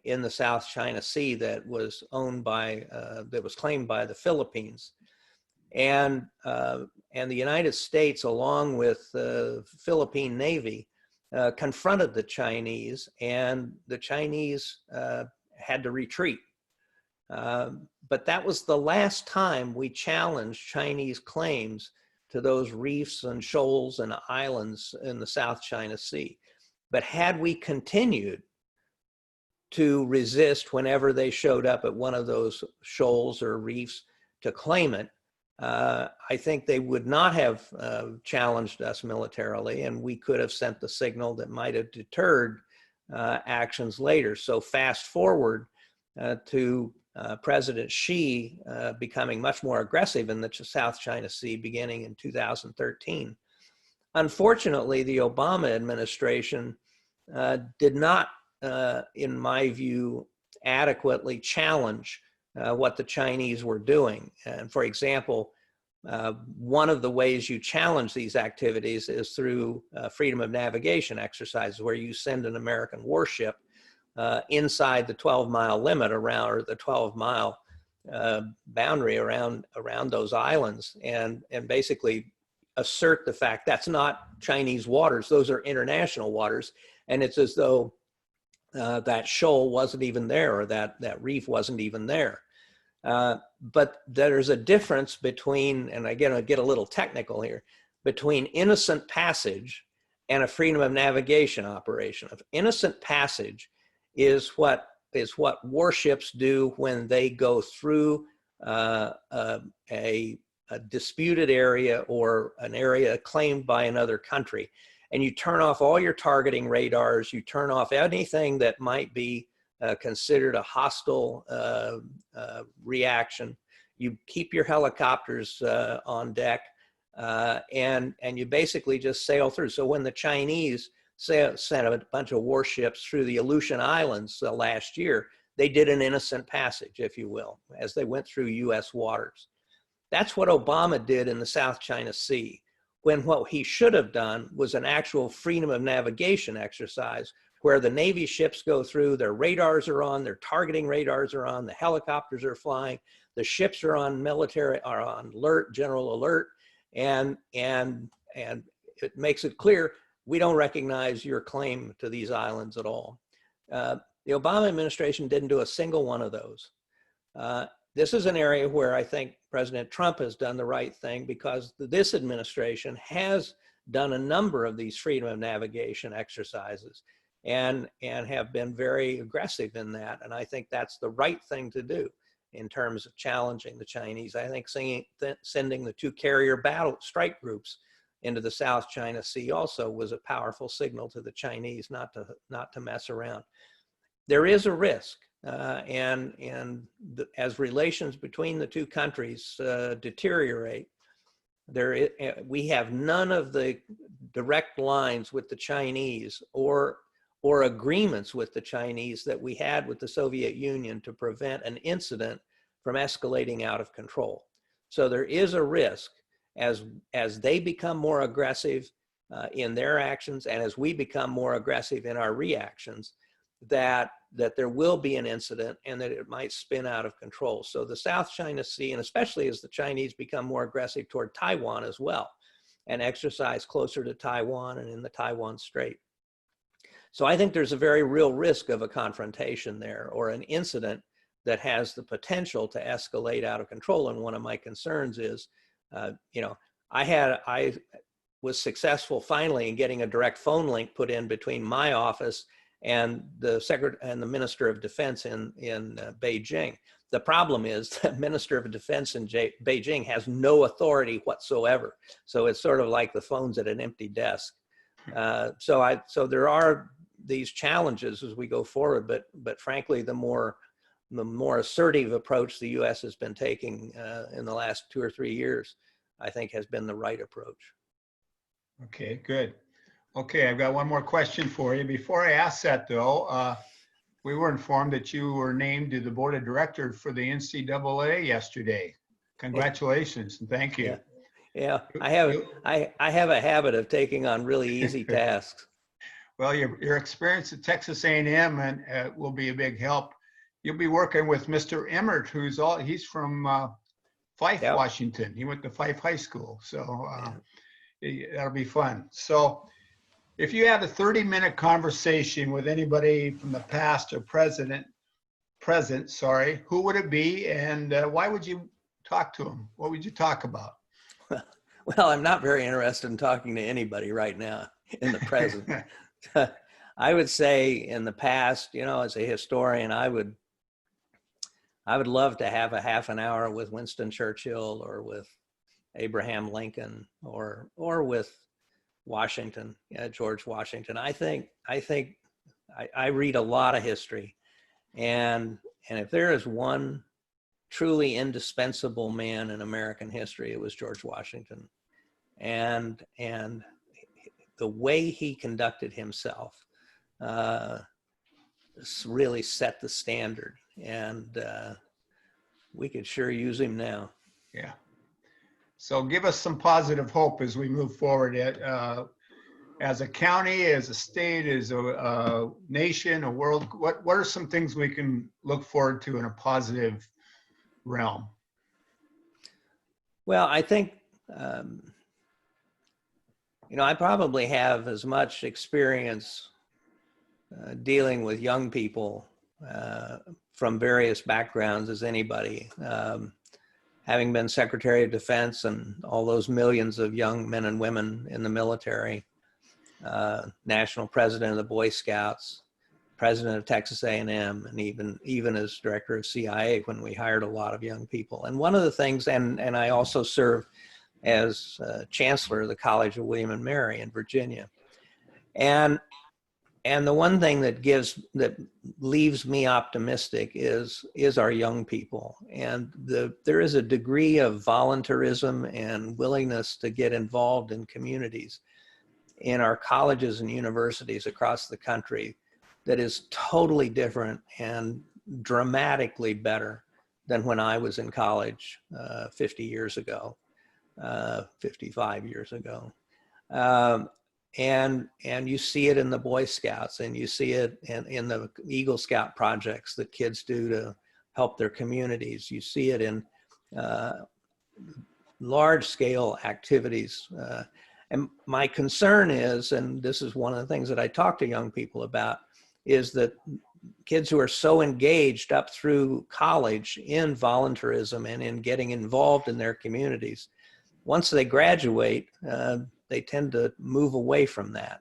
in the South China Sea that was claimed by the Philippines, and the United States, along with the Philippine Navy, confronted the Chinese, and the Chinese had to retreat. But that was the last time we challenged Chinese claims to those reefs and shoals and islands in the South China Sea. But had we continued to resist whenever they showed up at one of those shoals or reefs to claim it, I think they would not have challenged us militarily, and we could have sent the signal that might have deterred actions later. So fast forward to President Xi becoming much more aggressive in the South China Sea beginning in 2013. Unfortunately, the Obama administration did not, in my view, adequately challenge what the Chinese were doing. And for example, one of the ways you challenge these activities is through freedom of navigation exercises, where you send an American warship inside the 12-mile limit around, or the 12-mile boundary around those islands, and basically assert the fact that's not Chinese waters, those are international waters, and it's as though that shoal wasn't even there, or that reef wasn't even there. But there's a difference between, and again, I'll get a little technical here, between innocent passage and a freedom of navigation operation. Innocent passage is what warships do when they go through a a disputed area or an area claimed by another country, and you turn off all your targeting radars, you turn off anything that might be considered a hostile reaction, you keep your helicopters on deck, and you basically just sail through. So when the Chinese sent a bunch of warships through the Aleutian Islands last year, they did an innocent passage, if you will, as they went through US waters. That's what Obama did in the South China Sea, when what he should have done was an actual freedom of navigation exercise where the Navy ships go through, their radars are on, their targeting radars are on, the helicopters are flying, the ships are on alert, general alert, and it makes it clear we don't recognize your claim to these islands at all. The Obama administration didn't do a single one of those. This is an area where I think President Trump has done the right thing, because this administration has done a number of these freedom of navigation exercises and have been very aggressive in that. And I think that's the right thing to do in terms of challenging the Chinese. I think sending the 2 carrier battle strike groups into the South China Sea also was a powerful signal to the Chinese not to mess around. There is a risk, as relations between the 2 countries deteriorate, we have none of the direct lines with the Chinese or agreements with the Chinese that we had with the Soviet Union to prevent an incident from escalating out of control. So there is a risk as they become more aggressive in their actions, and as we become more aggressive in our reactions, that there will be an incident and that it might spin out of control. So the South China Sea, and especially as the Chinese become more aggressive toward Taiwan as well, and exercise closer to Taiwan and in the Taiwan Strait. So I think there's a very real risk of a confrontation there, or an incident that has the potential to escalate out of control. And one of my concerns is, I was successful finally in getting a direct phone link put in between my office and the Minister of Defense in Beijing. The problem is the Minister of Defense in Beijing has no authority whatsoever. So it's sort of like the phone's at an empty desk. So there are these challenges as we go forward, but frankly, the more assertive approach the U.S. has been taking in the last 2 or 3 years, I think has been the right approach. Okay, good. Okay, I've got one more question for you. Before I ask that though, we were informed that you were named to the board of directors for the NCAA yesterday. Congratulations and thank you. Yeah, I have a habit of taking on really easy tasks. Well, your experience at Texas A&M and will be a big help. You'll be working with Mr. Emmert, he's from Fife, Yep. Washington. He went to Fife High School, so that'll be fun. So if you had a 30-minute conversation with anybody from the past or present, who would it be, and why would you talk to him? What would you talk about? Well, I'm not very interested in talking to anybody right now in the present. I would say in the past, as a historian, I would love to have a half an hour with Winston Churchill or with Abraham Lincoln or with Washington, George Washington. I read a lot of history, and if there is one truly indispensable man in American history, it was George Washington, and the way he conducted himself really set the standard, and we could sure use him now. Yeah. So give us some positive hope as we move forward as a county, as a state, as a nation, a world. What are some things we can look forward to in a positive realm? Well, I think, I probably have as much experience dealing with young people from various backgrounds as anybody. Having been Secretary of Defense and all those millions of young men and women in the military, National President of the Boy Scouts, president of Texas A&M, and even as director of CIA when we hired a lot of young people. And one of the things, and I also serve as chancellor of the College of William and Mary in Virginia. And the one thing that leaves me optimistic is our young people. And there is a degree of voluntarism and willingness to get involved in communities in our colleges and universities across the country that is totally different and dramatically better than when I was in college 50 years ago, 55 years ago. And you see it in the Boy Scouts, and you see it in the Eagle Scout projects that kids do to help their communities. You see it in large scale activities. And my concern is, and this is one of the things that I talk to young people about, is that kids who are so engaged up through college in voluntarism and in getting involved in their communities, once they graduate, they tend to move away from that.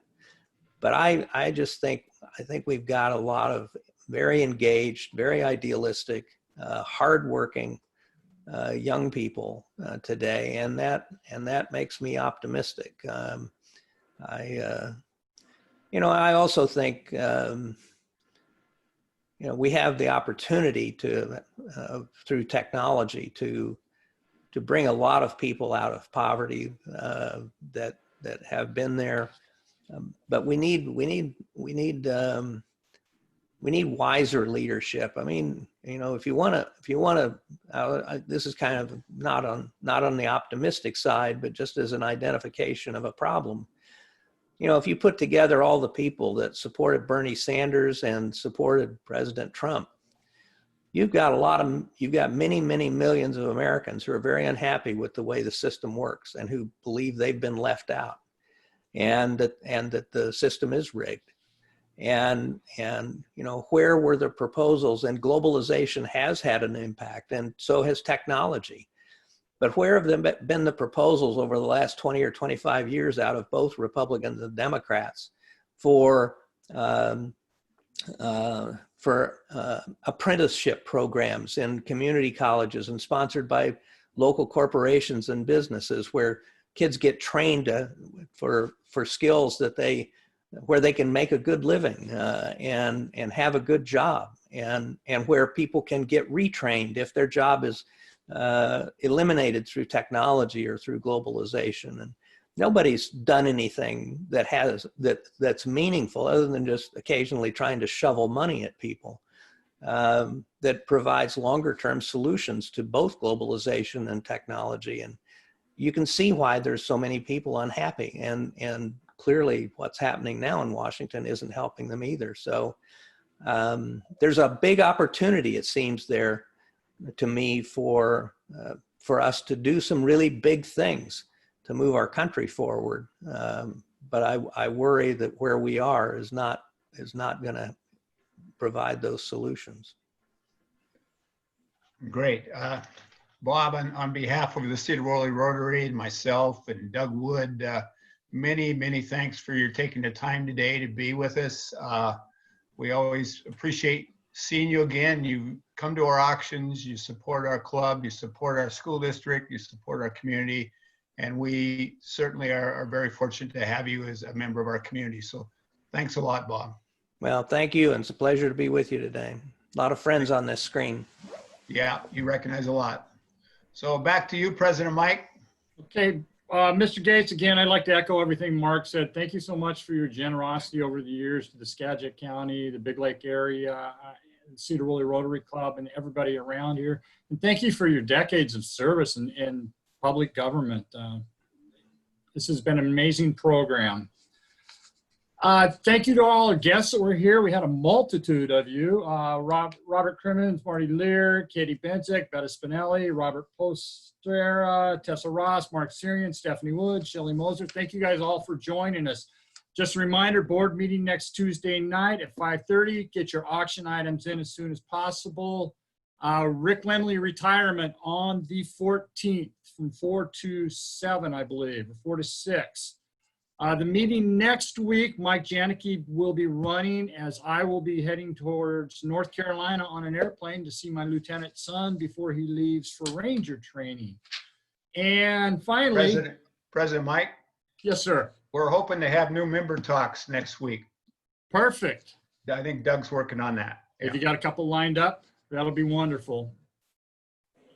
But I think we've got a lot of very engaged, very idealistic, hardworking young people today, and that makes me optimistic. I also think we have the opportunity to through technology to bring a lot of people out of poverty that have been there, but we need wiser leadership. I mean, if you want to, this is kind of not on the optimistic side, but just as an identification of a problem. If you put together all the people that supported Bernie Sanders and supported President Trump, you've got many, many millions of Americans who are very unhappy with the way the system works and who believe they've been left out, and that the system is rigged. And where were the proposals? And globalization has had an impact, and so has technology. But where have been the proposals over the last 20 or 25 years out of both Republicans and Democrats for apprenticeship programs in community colleges and sponsored by local corporations and businesses, where kids get trained for skills where they can make a good living and have a good job, and where people can get retrained if their job is eliminated through technology or through globalization. And nobody's done anything that's meaningful other than just occasionally trying to shovel money at people that provides longer term solutions to both globalization and technology. And you can see why there's so many people unhappy, and clearly what's happening now in Washington isn't helping them either. So there's a big opportunity, it seems, there to me for us to do some really big things to move our country forward. But I worry that where we are is not going to provide those solutions. Great. Bob, on behalf of the Sedro Woolley Rotary and myself and Doug Wood, many, many thanks for your taking the time today to be with us. We always appreciate seeing you again. You come to our auctions, you support our club, you support our school district, you support our community, and we certainly are very fortunate to have you as a member of our community. So thanks a lot, Bob. Well, thank you, and it's a pleasure to be with you today. A lot of friends on this screen. Yeah, you recognize a lot. So back to you, President Mike. Okay, Mr. Gates, again, I'd like to echo everything Mark said. Thank you so much for your generosity over the years to the Skagit County, the Big Lake area, Sedro Woolley Rotary Club, and everybody around here. And thank you for your decades of service in public government. This has been an amazing program. Thank you to all our guests that were here. We had a multitude of you. Robert Crimmins, Marty Lear, Katie Benzik, Betta Spinelli, Robert Postera, Tessa Ross, Mark Sirian, Stephanie Wood, Shelley Moser. Thank you guys all for joining us. Just a reminder, board meeting next Tuesday night at 5:30. Get your auction items in as soon as possible. Rick Lemley retirement on the 14th from 4 to 7, I believe, or 4 to 6. The meeting next week, Mike Janicki will be running as I will be heading towards North Carolina on an airplane to see my lieutenant son before he leaves for Ranger training. And finally, President Mike, yes, sir. we're hoping to have new member talks next week. Perfect. I think Doug's working on that. If you got a couple lined up, that'll be wonderful.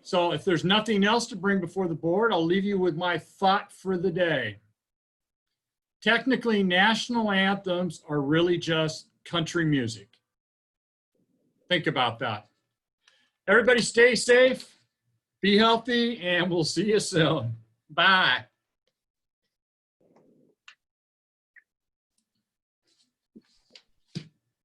So if there's nothing else to bring before the board, I'll leave you with my thought for the day. Technically, national anthems are really just country music. Think about that. Everybody stay safe, be healthy, and we'll see you soon. Bye.